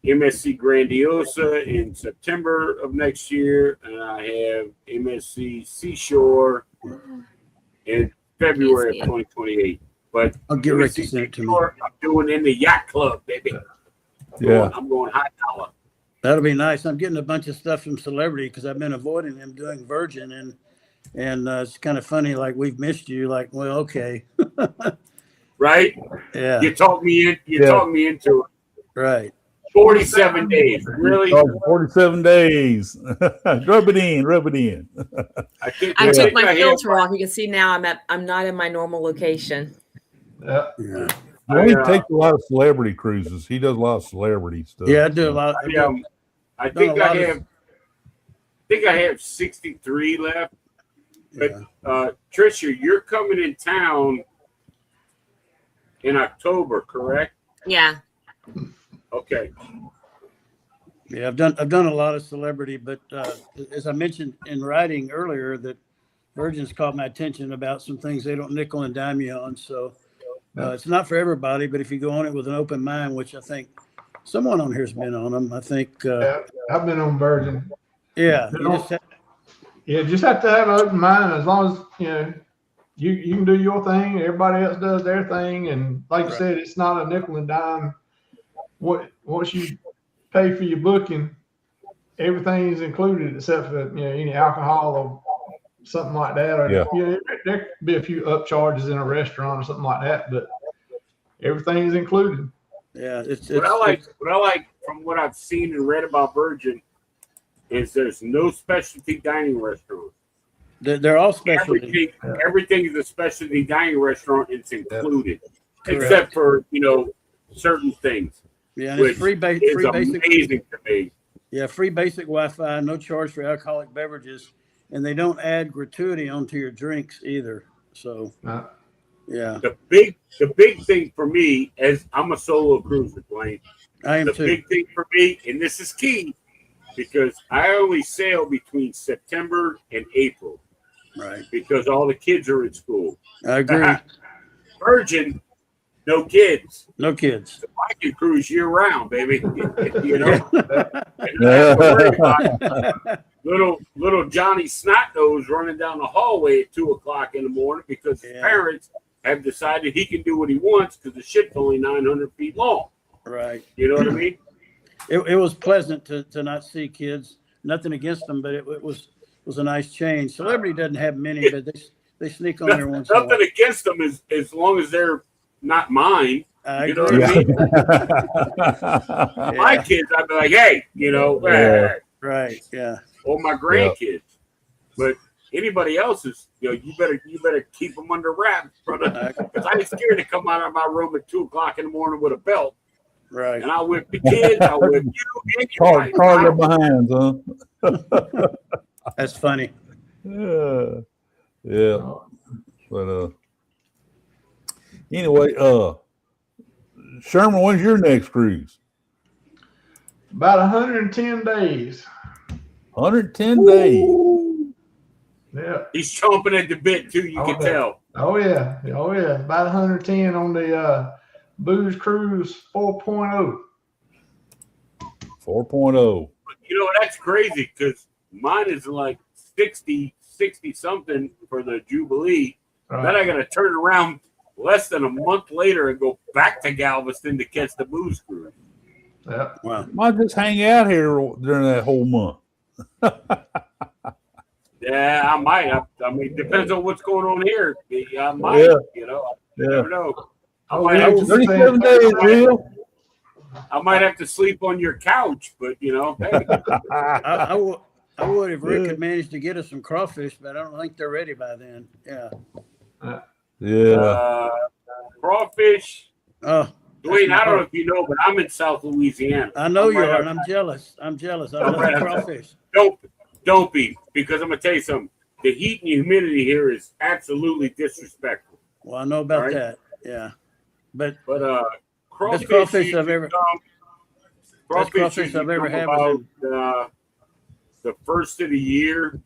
MSC Grandiosa in September of next year, and I have MSC Seashore in February of 2028. But I'll get Rick to MSC send it to me. Seashore, I'm doing in the yacht club, baby. Yeah. I'm going high dollar. That'll be nice. I'm getting a bunch of stuff from Celebrity because I've been avoiding them doing Virgin, and it's kind of funny. Like, we've missed you. Like, well, okay, Right? yeah, You talked me in. You Yeah. talked me into it. right. 47 days. Really? 47 days. Rub it in. I think I took my have- filter off. You can see now I'm not in my normal location. Yeah. Yeah, Dwayne takes a lot of celebrity cruises. He does a lot of celebrity stuff. yeah. I do a lot. I Done a think lot I of- have. I have 63 left. But Yeah. Tricia, you're coming in town in October, correct? Yeah. Okay. Yeah, I've done a lot of Celebrity, but as I mentioned in writing earlier, that Virgin's caught my attention about some things they don't nickel and dime you on. So it's not for everybody, but if you go on it with an open mind, which I think someone on here's been on them, I think. Yeah, I've been on Virgin. Yeah, You you know, just have- Yeah, just have to have an open mind. As long as you can do your thing, everybody else does their thing, and like you Right. said, it's not a nickel and dime. Once you pay for your booking, everything is included except for any alcohol or something like that. Or Yeah. there could be a few upcharges in a restaurant or something like that, but everything is included. yeah, it's What I like from what I've seen and read about Virgin is there's no specialty dining restaurant. they're all specialty. Everything is a specialty dining restaurant. It's included, Correct. except for certain things. Yeah, and Which it's free is basic. amazing to me. Yeah, free basic Wi-Fi, no charge for alcoholic beverages, and they don't add gratuity onto your drinks either. So Uh, yeah, The big thing for me, as I'm a solo cruiser, Dwayne. I am The too. big thing for me, and this is key, because I only sail between September and April Right, because all the kids are in school. I agree. Virgin, no kids. No kids. So I can cruise year round, baby. You know, and I don't have to worry about little Johnny Snotnose running down the hallway at 2:00 in the morning because his Yeah. parents have decided he can do what he wants because the ship's only 900 feet long. Right. You know what I mean? It was pleasant to not see kids. Nothing against them, but it was a nice change. Celebrity doesn't have many, but they sneak on there once in a while. Nothing against them as long as they're not mine. I You know agree. what I mean? My kids, I'd be like, hey, Yeah. Right. Yeah. or my grandkids. But anybody else's, you better keep them under wraps, brother. Because I ain't scared to come out of my room at 2:00 in the morning with a belt, Right. and I whip the kids, I whip you, and your wife. Car behind, huh? That's funny. Yeah. Yeah. But anyway, Sherman, when's your next cruise? About 110 days. 110 days. Yeah. He's chomping at the bit too. You can Okay. tell. Oh yeah. About 110 on the Booze Cruise 4.0. 4.0. That's crazy because mine is like 60 something for the Jubilee. Right. Then I got to turn around less than a month later and go back to Galveston to catch the Booze Cruise. Yeah. Wow. Might just hang out here during that whole month. Yeah, I might. I mean, depends on what's going on here. I might. Yeah. You Yeah. never know. I Oh, might, yeah. have to, 37 days, real. I might have to sleep on your couch, but hey. I would if Rick Yeah. could manage to get us some crawfish, but I don't think they're ready by then. Yeah. Yeah. Crawfish. Oh, Dwayne, I don't know if you know, but I'm in South Louisiana. I know you right are, up- and I'm jealous. I love right up- crawfish. Don't be, because I'm gonna tell you something. The heat and humidity here is absolutely disrespectful. Well, I know about Right. that. Yeah. But But crawfish, crawfish usually I've ever- come- crawfish usually I've ever come had was about the first of the year.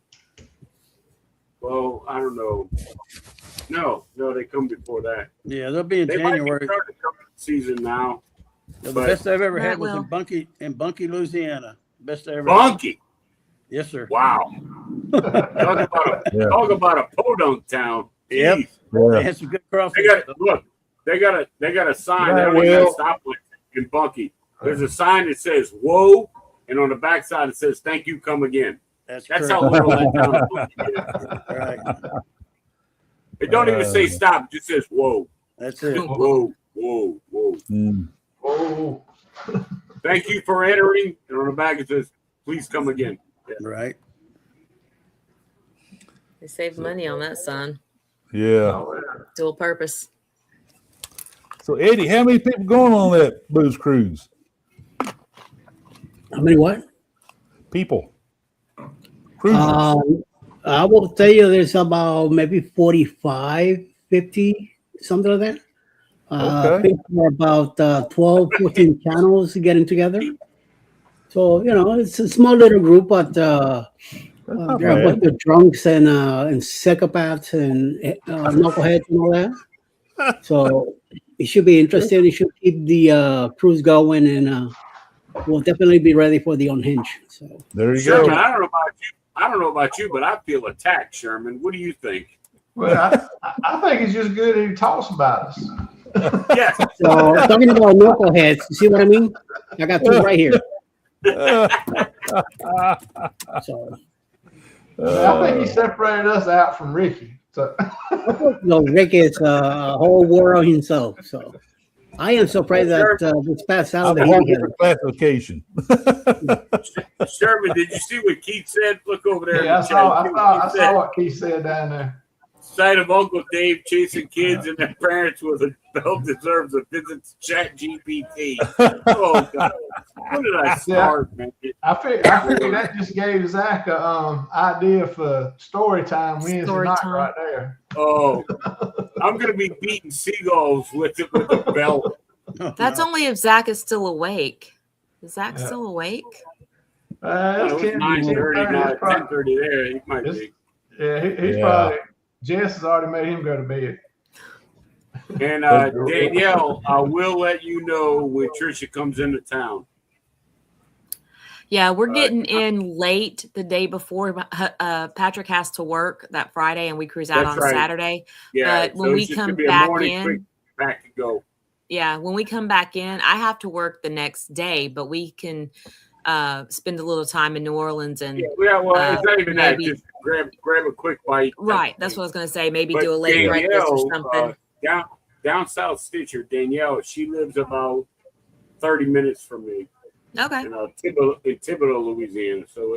Well, I don't know. No, they come before that. yeah, they'll be in They might be January. starting to come in season now. The but- best I've ever Right, had was Will. in Bunkie, Louisiana. Best I ever had. Bunkie. Yes, sir. Wow. Yeah. Talk about a podunk town. Yep. Jeez. They Yeah. had some good crawfish. They got a sign. Right, They don't even Will. stop in Bunkie. There's a sign that says "Whoa," and on the backside it says "Thank you, come again." That's That's correct. how little that town of Bunkie is. Right. It don't even say stop; it just says "Whoa, That's it. whoa, whoa, whoa." Mm. Oh. Thank you for entering, and on the back it says "Please come again." Right. They saved money on that sign. Yeah. Oh, yeah. Dual purpose. So, Eddie, how many people going on that Booze Cruise? How many what? People. Cruisers. I will tell you there's about maybe 45, 50, something like that. I Okay. think we're about 12, 14 channels getting together. So, it's a small little group, but That's not there are a bad. bunch of drunks and psychopaths and knuckleheads and all that. So it should be interesting. It should keep the cruise going, and we'll definitely be ready for the unhinged. So There you Sherman, go. I don't know about you, but I feel attacked. Sherman, what do you think? Well, I think it's just good that he talks about us. Yes. So talking about knuckleheads, you see what I mean? I got two right here. So I think he separated us out from Ricky. So Rick is a whole world himself. So I am surprised that this past I'm Saturday a he whole had different classification. Sherman, did you see what Keith said? Look over there. yeah, in the chat. I saw what Keith said down there. Sight of Uncle Dave chasing kids and their parents with a belt deserves a visit to Chat GPT. Oh God, when did I start, man? I figured that just gave Zach a idea for story time Wednesday Story night time. right there. Oh, I'm gonna be beating seagulls with it with a belt. That's only if Zach is still awake. Is Zach Yeah. still awake? It was 9:30, not 10:30 there. He might be. Yeah, he's Yeah. probably. Jess has already made him go to bed. And Danielle, I will let you know when Trisha comes into town. Yeah, we're getting in late the day before Patrick has to work that Friday, and we cruise out That's on right. Saturday. Yeah, But when so we it's just come gonna be a back morning in- quick back to go. Yeah, when we come back in, I have to work the next day, but we can spend a little time in New Orleans and Yeah, well, it's not even that. maybe- Just grab a quick bite. right. That's what I was going to say. Maybe But do a late breakfast or Danielle, something. down south Stitcher, Danielle, she lives about 30 minutes from me Okay. in Thibodaux, Louisiana. So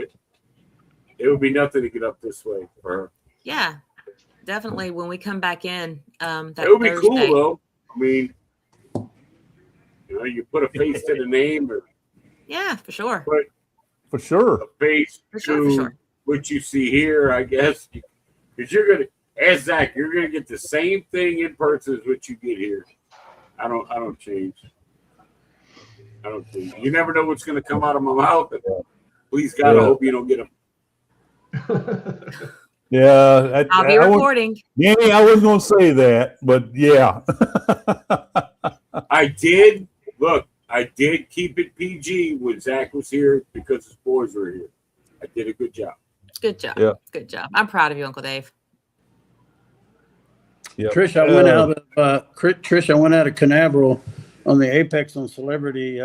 it would be nothing to get up this way for her. Yeah. Definitely when we come back in, that It would be Thursday. cool though. I mean, you put a face to the name or Yeah, for sure. For sure. a face For to sure, for sure. what you see here, I guess. Because you're gonna, as Zach, you're gonna get the same thing in person as what you get here. I don't change. I don't change. You never know what's gonna come out of my mouth. Please God, I Yeah. hope you don't get them. Yeah. I'll be reporting. Yeah, I wasn't going to say that, but yeah. I did keep it PG when Zach was here because his boys were here. I did a good job. Good job. Yeah. Good job. I'm proud of you, Uncle Dave. Yep. Trish, I went out of Canaveral on the Apex on Celebrity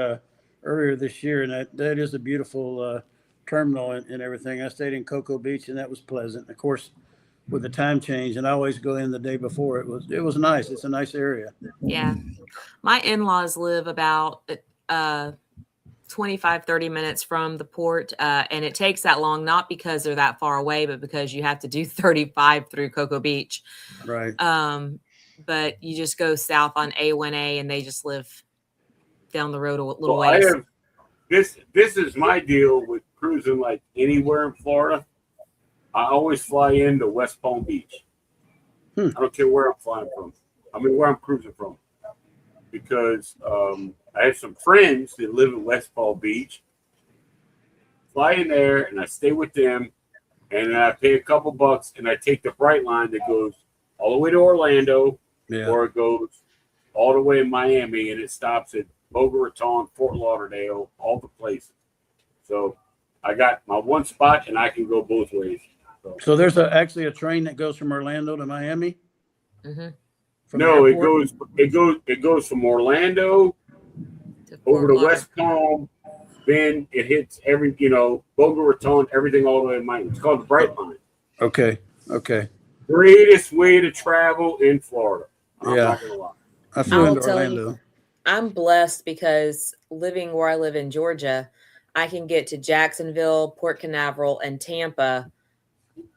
earlier this year, and that is a beautiful terminal and everything. I stayed in Cocoa Beach, and that was pleasant. Of course, with the time change, and I always go in the day before. It was nice. It's a nice area. Yeah. My in-laws live about 25, 30 minutes from the port. And it takes that long, not because they're that far away, but because you have to do 35 through Cocoa Beach. Right. But you just go south on A1A and they just live down the road a little Well, ways. this is my deal with cruising like anywhere in Florida. I always fly into West Palm Beach. I don't care where I'm flying from. I mean, where I'm cruising from. Because I have some friends that live in West Palm Beach. Fly in there and I stay with them. And then I pay a couple bucks and I take the Brightline that goes all the way to Orlando. Yeah. Or it goes all the way to Miami and it stops at Boca Raton, Fort Lauderdale, all the places. So I got my one spot and I can go both ways. So there's actually a train that goes from Orlando to Miami? Mm-hmm. From No, the it airport? goes from Orlando over to West Palm. Then it hits Boca Raton, everything all the way to Miami. It's called the Brightline. Okay. Greatest way to travel in Florida. I'm Yeah. not gonna lie. I flew I'll into tell you. Orlando. I'm blessed because living where I live in Georgia, I can get to Jacksonville, Port Canaveral, and Tampa.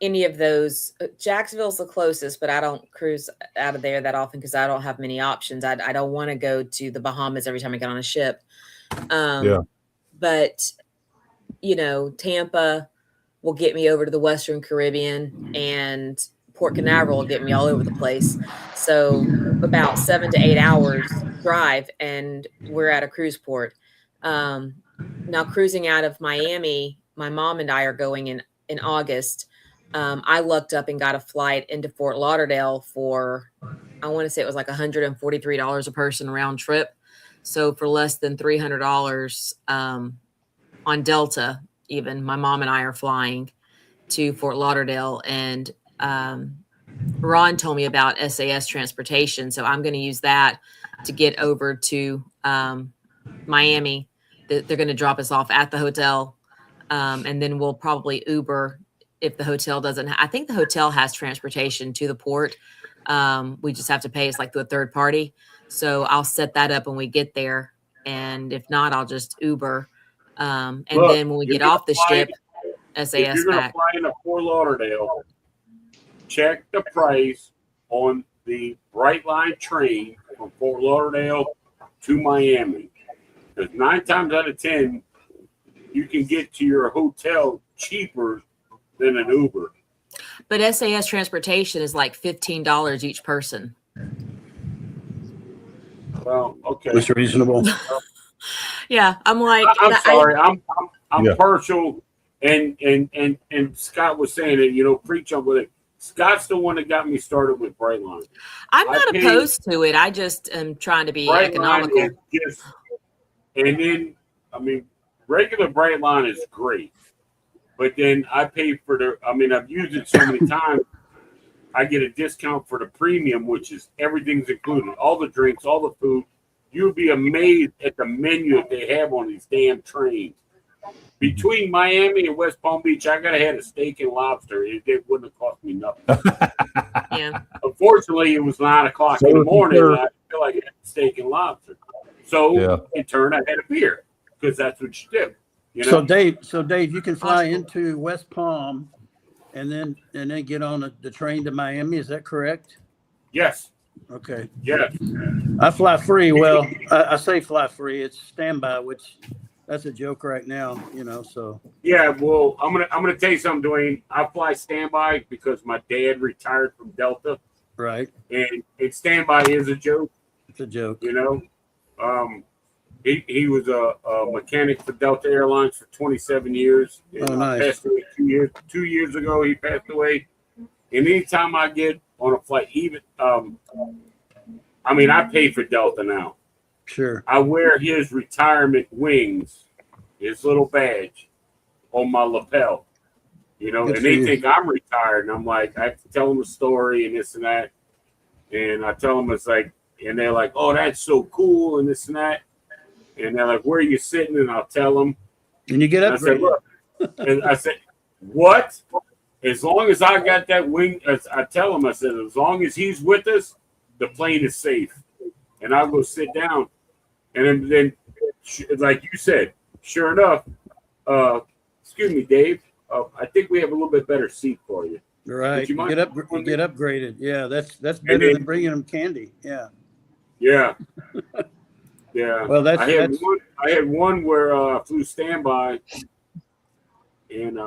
Any of those. Jacksonville's the closest, but I don't cruise out of there that often because I don't have many options. I don't want to go to the Bahamas every time I get on a ship. Yeah. But, Tampa will get me over to the Western Caribbean and Port Canaveral will get me all over the place. So about 7 to 8 hours drive and we're at a cruise port. Now cruising out of Miami, my mom and I are going in August. I lucked up and got a flight into Fort Lauderdale for, I want to say it was like $143 a person round trip. So for less than $300 on Delta, even my mom and I are flying to Fort Lauderdale, and Ron told me about SAS transportation. So I'm going to use that to get over to Miami. They're going to drop us off at the hotel. And then we'll probably Uber if the hotel doesn't. I think the hotel has transportation to the port. We just have to pay. It's like through a third party. So I'll set that up when we get there. And if not, I'll just Uber. And Look, then when we get off the ship, if SAS you're going to back. fly into Fort Lauderdale, check the price on the Brightline train from Fort Lauderdale to Miami. Because 9 times out of 10, you can get to your hotel cheaper than an Uber. But SAS transportation is like $15 each person. Well, okay. It's reasonable. Yeah, I'm like, I'm sorry. I'm Yeah. partial, and Scott was saying it. Preach on with it. Scott's the one that got me started with Brightline. I'm not I paid- opposed to it. I just am trying to be Brightline economical. is just, and then regular Brightline is great, but then I pay for I've used it so many times. I get a discount for the premium, which is everything's included, all the drinks, all the food. You'd be amazed at the menu that they have on these damn trains. between Miami and West Palm Beach, I could have had a steak and lobster. It wouldn't have cost me nothing. Yeah. Unfortunately, it was 9 o'clock in the morning, and I feel like I had steak and lobster. So in turn, I had a beer because that's what you do. You know? So Dave, you can fly into West Palm and then get on the train to Miami. Is that correct? Yes. Okay. Yes. I fly free. Well, I say fly free. It's standby, which that's a joke right now, you know. So Yeah. Well, I'm gonna tell you something, Dwayne. I fly standby because my dad retired from Delta, right, and standby is a joke. it's a joke. You know, he was a mechanic for Delta Airlines for 27 years. And Oh, nice. Passed away 2 years ago. He passed away. And anytime I get on a flight, even I mean, I pay for Delta now. Sure. I wear his retirement wings, his little badge, on my lapel. You know, Good and for they you. think I'm retired, and I'm like, I have to tell them a story and this and that. And I tell them it's like, and they're like, "Oh, that's so cool," and this and that. And they're like, "Where are you sitting?" And I'll tell them. And you get And I said, upgraded. "Look," and I said, "What? As long as I got that wing," I tell him, I said, "As long as he's with us, the plane is safe." And I'll go sit down, and then like you said, sure enough, excuse me, Dave. I think we have a little bit better seat for you. Right. Would you You mind? get upgraded. Yeah, that's better then- than bringing them candy. Yeah. Yeah. Yeah. Well, that's I had one where I flew standby, and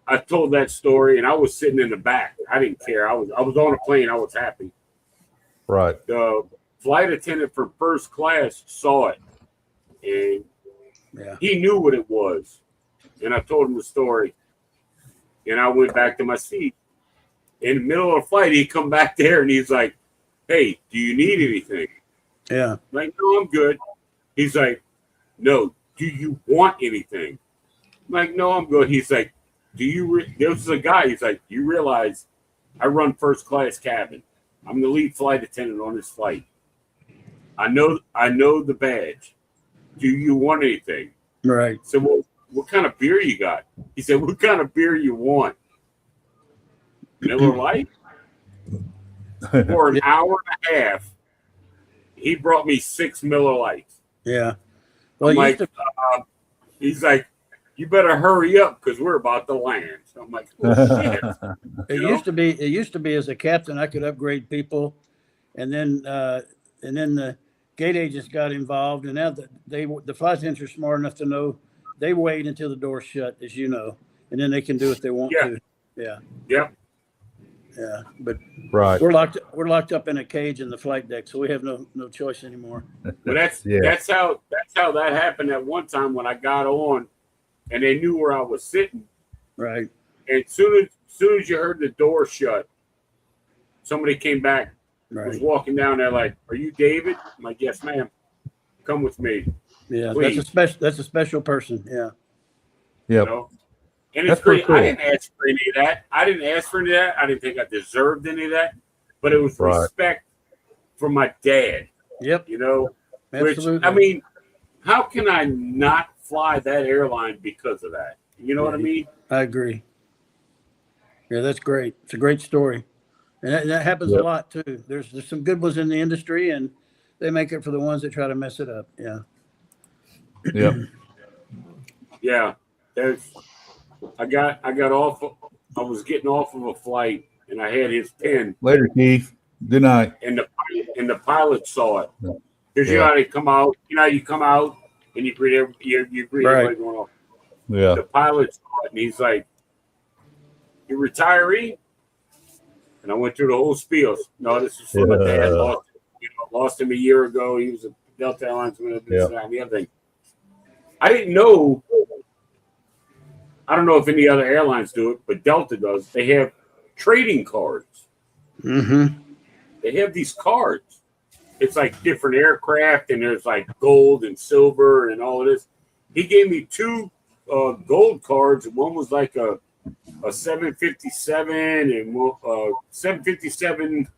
I told that story, and I was sitting in the back. I didn't care. I was on a plane. I was happy. Right. The flight attendant for first class saw it, and yeah. he knew what it was. And I told him the story, and I went back to my seat. In the middle of the flight, he come back there, and he's like, "Hey, do you need anything?" Yeah. I'm like, "No, I'm good." He's like, "No, do you want anything?" I'm like, "No, I'm good." He's like, "Do you?" There was a guy. He's like, "You realize I run first class cabin. I'm the lead flight attendant on this flight. I know the badge. Do you want anything?" Right. I said, "Well, what kind of beer you got?" He said, "What kind of beer you want?" Miller Lite. For an hour and a half, he brought me 6 Miller Lights. Yeah. Well, I'm you like, used to, he's like, "You better hurry up because we're about to land." So I'm like, "Oh shit!" it used to be as a captain, I could upgrade people, and then the gate agents got involved, and now the flight attendants are smart enough to know they wait until the door's shut, as you know, and then they can do what they want Yeah. to. Yeah. Yep. Yeah. But Right. we're locked up in a cage in the flight deck, so we have no choice anymore. But that's Yeah. how that happened at one time when I got on, and they knew where I was sitting. Right. And soon as you heard the door shut, somebody came back, was Right. walking down there like, "Are you David?" I'm like, "Yes, ma'am. Come with me." Yeah. Please. That's a special person. Yeah. You Yep. know? And That's it's great. pretty I cool. didn't ask for any of that. I didn't think I deserved any of that. But it was Right. respect for my dad, Yep. you know? Absolutely. Which, I mean, how can I not fly that airline because of that? You know what I Yeah. mean? I agree. Yeah, that's great. It's a great story, and that happens Yep. a lot too. There's some good ones in the industry, and they make it for the ones that try to mess it up. Yeah. Yep. Yeah. I got off. I was getting off of a flight, and I had his pen, Later, Keith. Good night. and the pilot saw it. Because you Yeah. know how they come out. You know how you come out and you greet Right. everybody going off. Yeah. The pilot saw it, and he's like, "You retiree?" And I went through the whole spiel. No, this is for my dad. Yeah. Lost him a year ago. He was a Delta Airlines man, this Yeah. and that and the other thing. I didn't know. I don't know if any other airlines do it, but Delta does. They have trading cards. Mm-hmm. They have these cards. It's like different aircraft, and there's like gold and silver and all of this. He gave me 2 gold cards, and one was like a 757 and 757.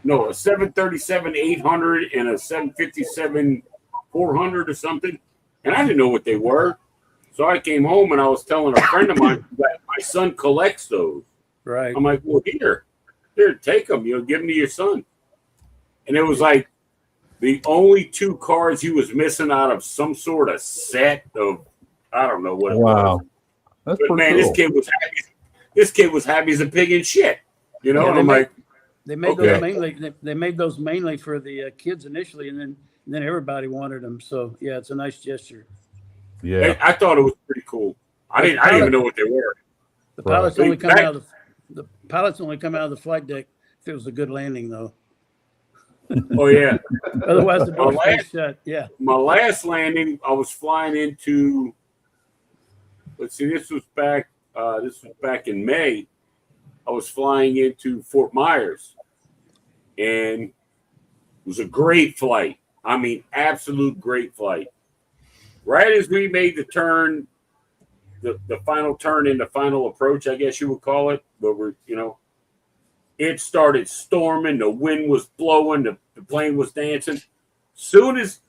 No, a 737-800 and a 757-400 or something. and I didn't know what they were. So I came home and I was telling a friend of mine that my son collects those. Right. I'm like, well, here, take them. You know, give them to your son. And it was like the only 2 cards he was missing out of some sort of set of, I don't know what it Wow. was. That's But pretty man, cool. this kid was happy as a pig in shit. You know, Yeah, and I'm like, They made Okay. those mainly. They made those mainly for the kids initially, and then everybody wanted them. So yeah, it's a nice gesture. Yeah. I thought it was pretty cool. I didn't even know what they were. The Right. pilots only come Back- out of the pilots only come out of the flight deck if it was a good landing, though. Oh yeah. Otherwise, the door Oh, stays last- shut. Yeah. My last landing, I was flying into. Let's see, this was back in May. I was flying into Fort Myers, and it was a great flight. I mean, absolute great flight. Right as we made the turn, the final turn in the final approach, I guess you would call it, where we're, it started storming, the wind was blowing, the plane was dancing. Soon as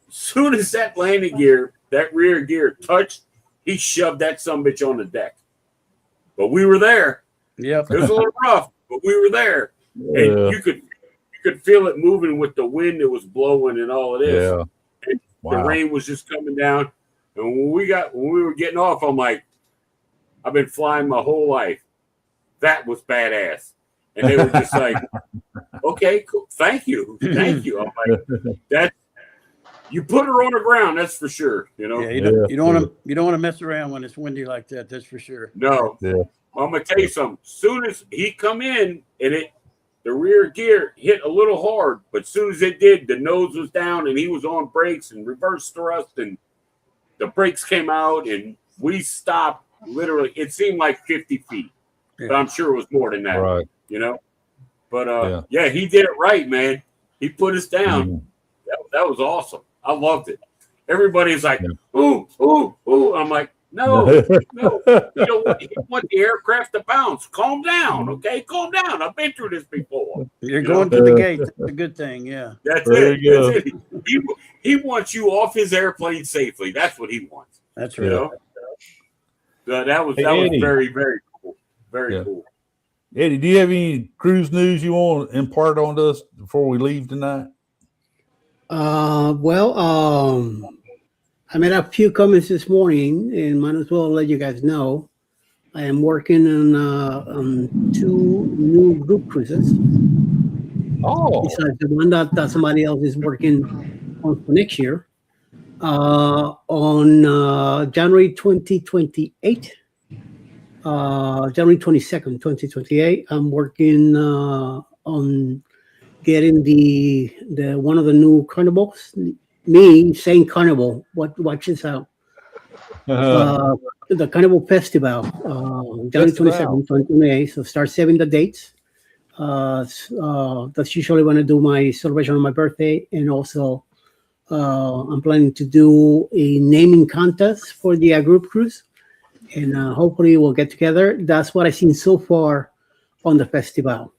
that landing gear, that rear gear touched, he shoved that sumbitch on the deck. But we were there. Yep. It was a little rough, but we were there. And Yeah. you could feel it moving with the wind that was blowing and all of this. Yeah. And Wow. the rain was just coming down. And when we were getting off, I'm like, I've been flying my whole life. That was badass. And they were just like, okay, cool. Thank you. I'm like, that you put her on the ground, that's for sure. Yeah. You don't want to mess around when it's windy like that. That's for sure. No. Yeah. I'm gonna tell you something. Soon as he come in and the rear gear hit a little hard, but soon as it did, the nose was down and he was on brakes and reverse thrust, and the brakes came out and we stopped. Literally, it seemed like 50 feet, but I'm sure it was more than that. Right. But yeah, he did it right, man. He put us down. Mhm. That was awesome. I loved it. Everybody's like, ooh, ooh, ooh. I'm like, no. You want the aircraft to bounce. Calm down, okay? Calm down. I've been through this before. You're going to the gate. That's a good thing. Yeah. That's There it. you go. That's it. He wants you off his airplane safely. That's what he wants. That's You right. know? So that was Eddie. very, very cool. Very Yeah. cool. Eddie, do you have any cruise news you want to impart on us before we leave tonight? I made a few comments this morning, and might as well let you guys know. I am working on 2 new group cruises. Oh, Besides the one that somebody else is working on for next year. On January 2028, January 22nd, 2028, I'm working on getting the one of the new carnivals. Me saying carnival, watch this out. The Carnival Festival, January 27th, 2028. So start saving the dates. That's usually when I do my celebration on my birthday, and also I'm planning to do a naming contest for the group cruise, and hopefully we'll get together. That's what I've seen so far on the festival.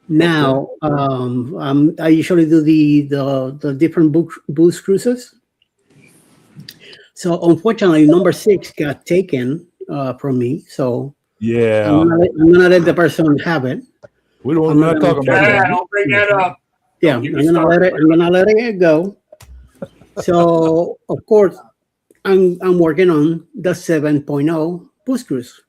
Now, I usually do the different booze cruises. So unfortunately, number 6 got taken from me. So yeah. I'm gonna let the person have it. We're not talking about Yeah, that. don't bring that up. Yeah, I'm You gonna can start. let it go. So of course, I'm working on the 7.0 boost cruise,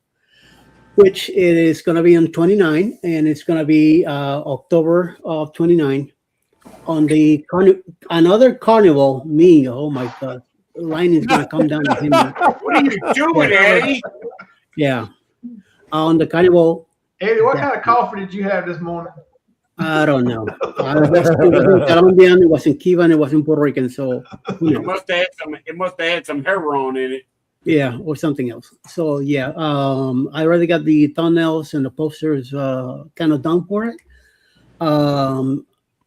which it is gonna be on 29, and it's gonna be October of 29 on the another carnival. Me, oh my God, the line is gonna come down. To him. What are you doing, Eddie? Yeah, on the carnival. Eddie, what kind of coffee did you have this morning? I don't know. It wasn't Colombian, it wasn't Cuban, it wasn't Puerto Rican, so who It knows? must have had some heroin in it. Yeah, or something else. So yeah, I already got the thumbnails and the posters kind of done for it.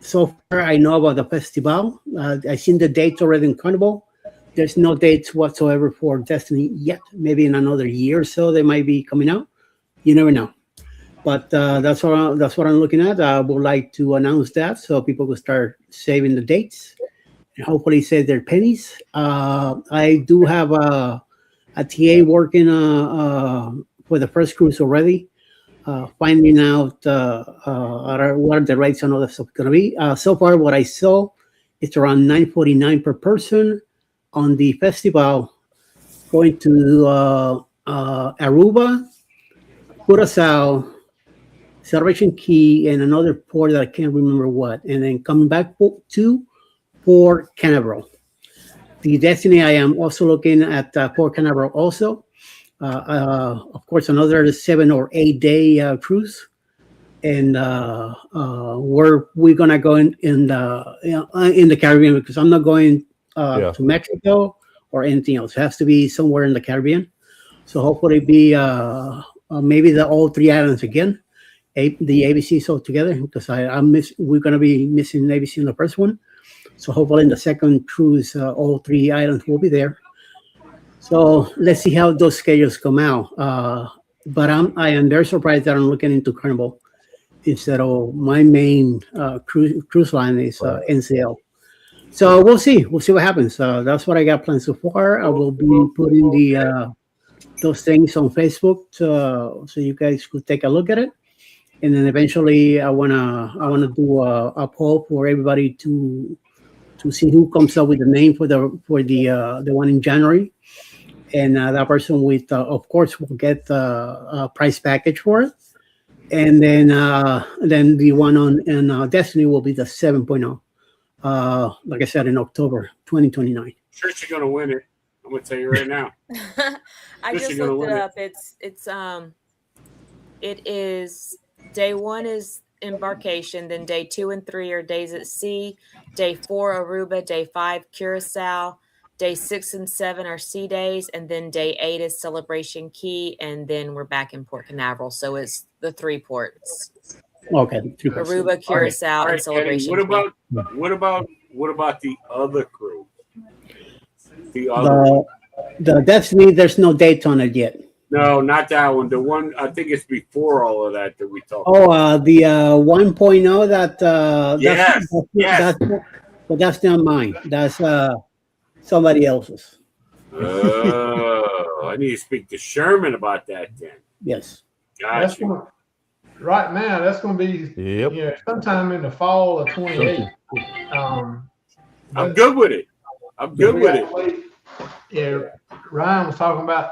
So far, I know about the festival. I seen the dates already in Carnival. There's no dates whatsoever for Destiny yet. Maybe in another year or so they might be coming out. You never know. But that's what I'm looking at. I would like to announce that so people will start saving the dates. hopefully save their pennies. I do have a TA working for the first cruise already, finding out what are the rates and all that stuff going to be. So far, what I saw, it's around $949 per person on the festival, going to Aruba, Curacao, Celebration Key, and another port that I can't remember what, and then coming back to Port Canaveral. The Destiny, I am also looking at Port Canaveral also. Of course, another 7 or 8 day cruise. And where we're gonna go in the Caribbean, because I'm not going to Mexico or anything else. It has to be somewhere in the Caribbean. So hopefully be maybe all 3 islands again. The ABCs all together, because we're gonna be missing ABC in the first one. So hopefully in the second cruise, all 3 islands will be there. So let's see how those schedules come out. But I am very surprised that I'm looking into Carnival instead of my main cruise line is NCL. So we'll see. We'll see what happens. That's what I got planned so far. I will be putting those things on Facebook so you guys could take a look at it. And then eventually I wanna do a poll for everybody to see who comes up with the name for the one in January, and that person with of course will get a price package for it, and then the one on Destiny will be the 7.0. Like I said, in October 2029. Trish, you're gonna win it. I'm gonna tell you right now. I This just is gonna looked it win it. up. It is day 1 is embarkation, then day 2 and 3 are days at sea, day 4 Aruba, day 5 Curacao, day 6 and 7 are sea days, and then day 8 is Celebration Key, and then we're back in Port Canaveral. So it's the 3 ports: Okay. Aruba, Curacao, All and right, Celebration Eddie, Key. what about the other crew? The other The Destiny, there's no date on it yet. No, not that one. The one I think it's before all of that we talked. The 1.0 that Yes. But that's not mine. That's somebody else's. Oh, I need to speak to Sherman about that then. Yes. That's Gotcha. gonna, right now, that's gonna be sometime in the fall of 28. I'm good with it. I'm good with it. Yeah, Ryan was talking about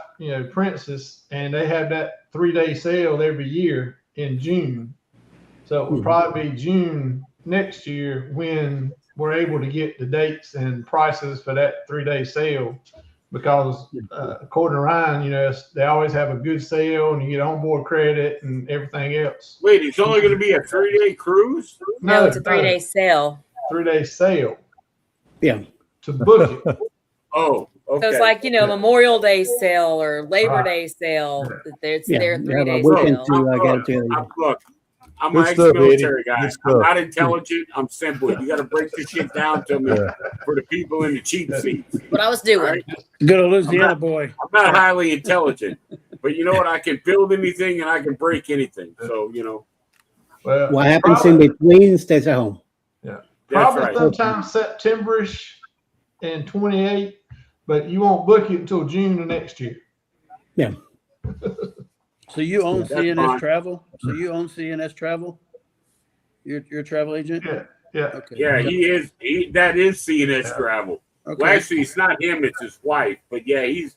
Princess, and they have that 3-day sale every year in June. So it will probably be June next year when we're able to get the dates and prices for that 3-day sale. Because according to Ryan, they always have a good sale, and you get onboard credit and everything else. Wait, it's only going to be a 3-day cruise? No, it's a 3-day sale. 3-day sale. Yeah. To book it. Oh, okay. So it's like, Memorial Day sale or Labor Day sale. It's their 3-day sale. Look, I'm an Good stuff, ex-military Eddie. guy. Good stuff. I'm not intelligent. I'm simple. You got to break this shit down to me for the people in the cheap seats. What I was doing. Right? Good old Louisiana boy. I'm not highly intelligent, but you know what? I can build anything and I can break anything. So, Well, What happens in between stays at home. that's Probably right. sometime September-ish in 28, but you won't book it until June of next year. Yeah. So you own That's CNS fine. Travel? So you own CNS Travel? You're a travel agent? Yeah. Okay. Yeah, that is CNS travel. Okay. Well, actually, it's not him; it's his wife. But yeah, he's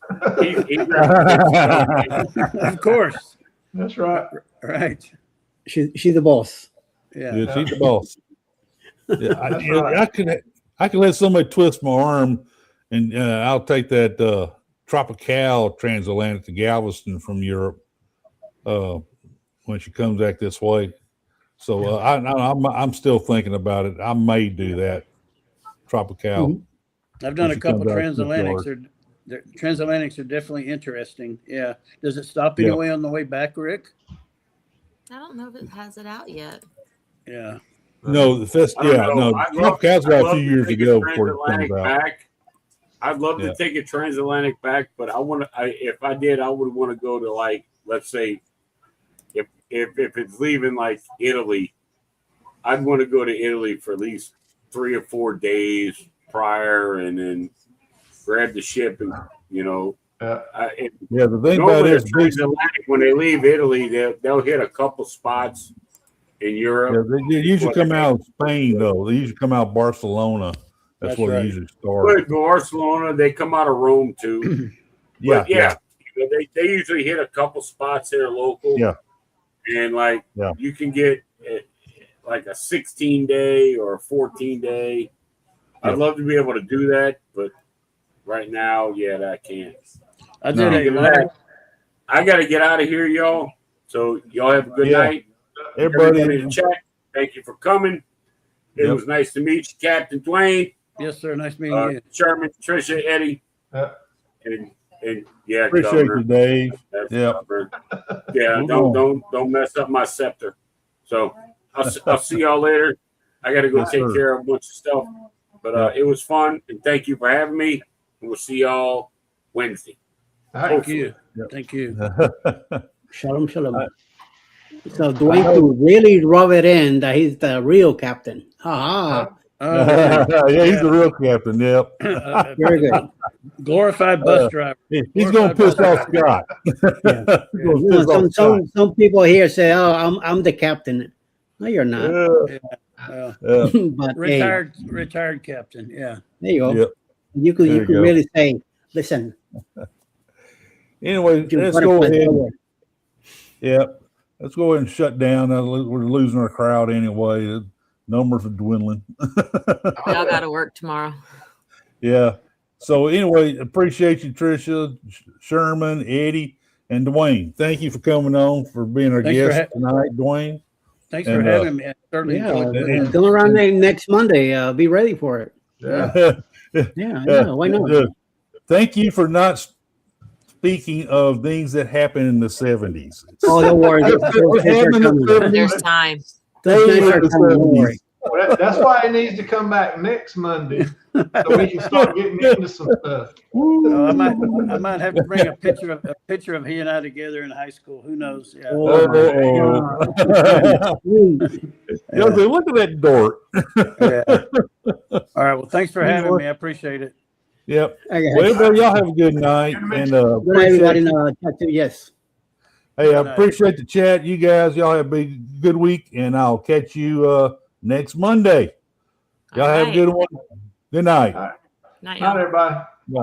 Of course. That's right. Right. She's the boss. Yeah. Yeah, she's the boss. Yeah, That's right. I can let somebody twist my arm, and I'll take that Tropical transatlantic to Galveston from Europe when she comes back this way. So I'm still thinking about it. I may do that Tropical. Mm-hmm. I've done When a she couple comes back to transatlantics. Transatlantics are definitely interesting. Yeah. Does it stop anyway on the way back, Rick? I don't know if it has it out yet. Yeah. No, the fest. I don't Yeah, know. no, Tropical's I'd about a love few to years take ago a before it comes transatlantic out. back. I'd love to take a transatlantic back, but if I did, I would want to go to, like, let's say, if it's leaving like Italy, I'd want to go to Italy for at least 3 or 4 days, prior, and then grab the ship, and Yeah. Yeah, the thing about normally it is, the transatlantic, when they leave Italy, they'll hit a couple spots in yeah, Europe. they usually come out of Spain though. They usually come out of Barcelona. That's That's where right. they usually start. But Barcelona, they come out of Rome too. Yeah, But yeah, they usually hit a couple spots there local. Yeah. And like Yeah. you can get like a 16-day or a 14-day. Yeah. I'd love to be able to do that, but right now, yeah, I can't. I No. did a lot. I got to get out of here, y'all. So y'all have a good Yeah. night. everybody. Everybody in the chat, thank you for coming. It Yep. was nice to meet you, Captain Dwayne, Yes, sir. Nice meeting you. Sherman, Tricia, Eddie, Yeah. and yeah, Appreciate Governor. you, Dave. That's Yeah. Governor. Yeah, Move don't mess up my scepter. So I'll see y'all later. I got to go Yes, take sir. care of a bunch of stuff, but it was fun, and thank you for having me. And we'll see y'all Wednesday. All right. Thank you. Yep. Thank you. Shalom, shalom. I- So Dwayne could really rub it in that he's the real captain. Ha Oh, yeah, he's the real captain. Yep. ha. Very good. glorified bus driver. He's gonna piss off Scott. Yeah. He's gonna You piss know, off Scott. some people here say, "Oh, I'm the captain." No, you're not. Yeah, Uh, yeah. But hey, retired captain. Yeah. there you go. Yep. You could There you you could go. really say, "Listen, Anyway, you let's better go put it ahead. forward." Yeah, let's go ahead and shut down. We're losing our crowd anyway. The numbers are dwindling. Y'all got to work tomorrow. Yeah. So anyway, appreciate you, Tricia, Sherman, Eddie, and Dwayne. Thank you for coming on, for being our Thanks for guest tonight, Dwayne. Thanks for And, having me. I certainly Yeah, enjoyed it. and- come around there next Monday. Be ready for it. Yeah. Yeah, why not? Thank you for not speaking of things that happened in the 70s. Oh, don't worry. What happened in the 70s? There's time. Those Stay nights are in the coming, don't 70s. worry. Well, that's why he needs to come back next Monday so we can start getting into some stuff. I might have to bring a picture of he and I together in high school. Who knows? Yeah. Oh, Yo, say, look at that dork. Yeah. All right. Well, thanks for having me. I appreciate it. Yep. Okay. Well, everybody, y'all have a good night. And Good night, everybody. appreciate, Chat too. Yes. hey, I Good night. appreciate the chat. You guys, y'all have a good week, and I'll catch you next Monday. Y'all All have a right. good one. Good night. Night, Not y'all. everybody. Bye.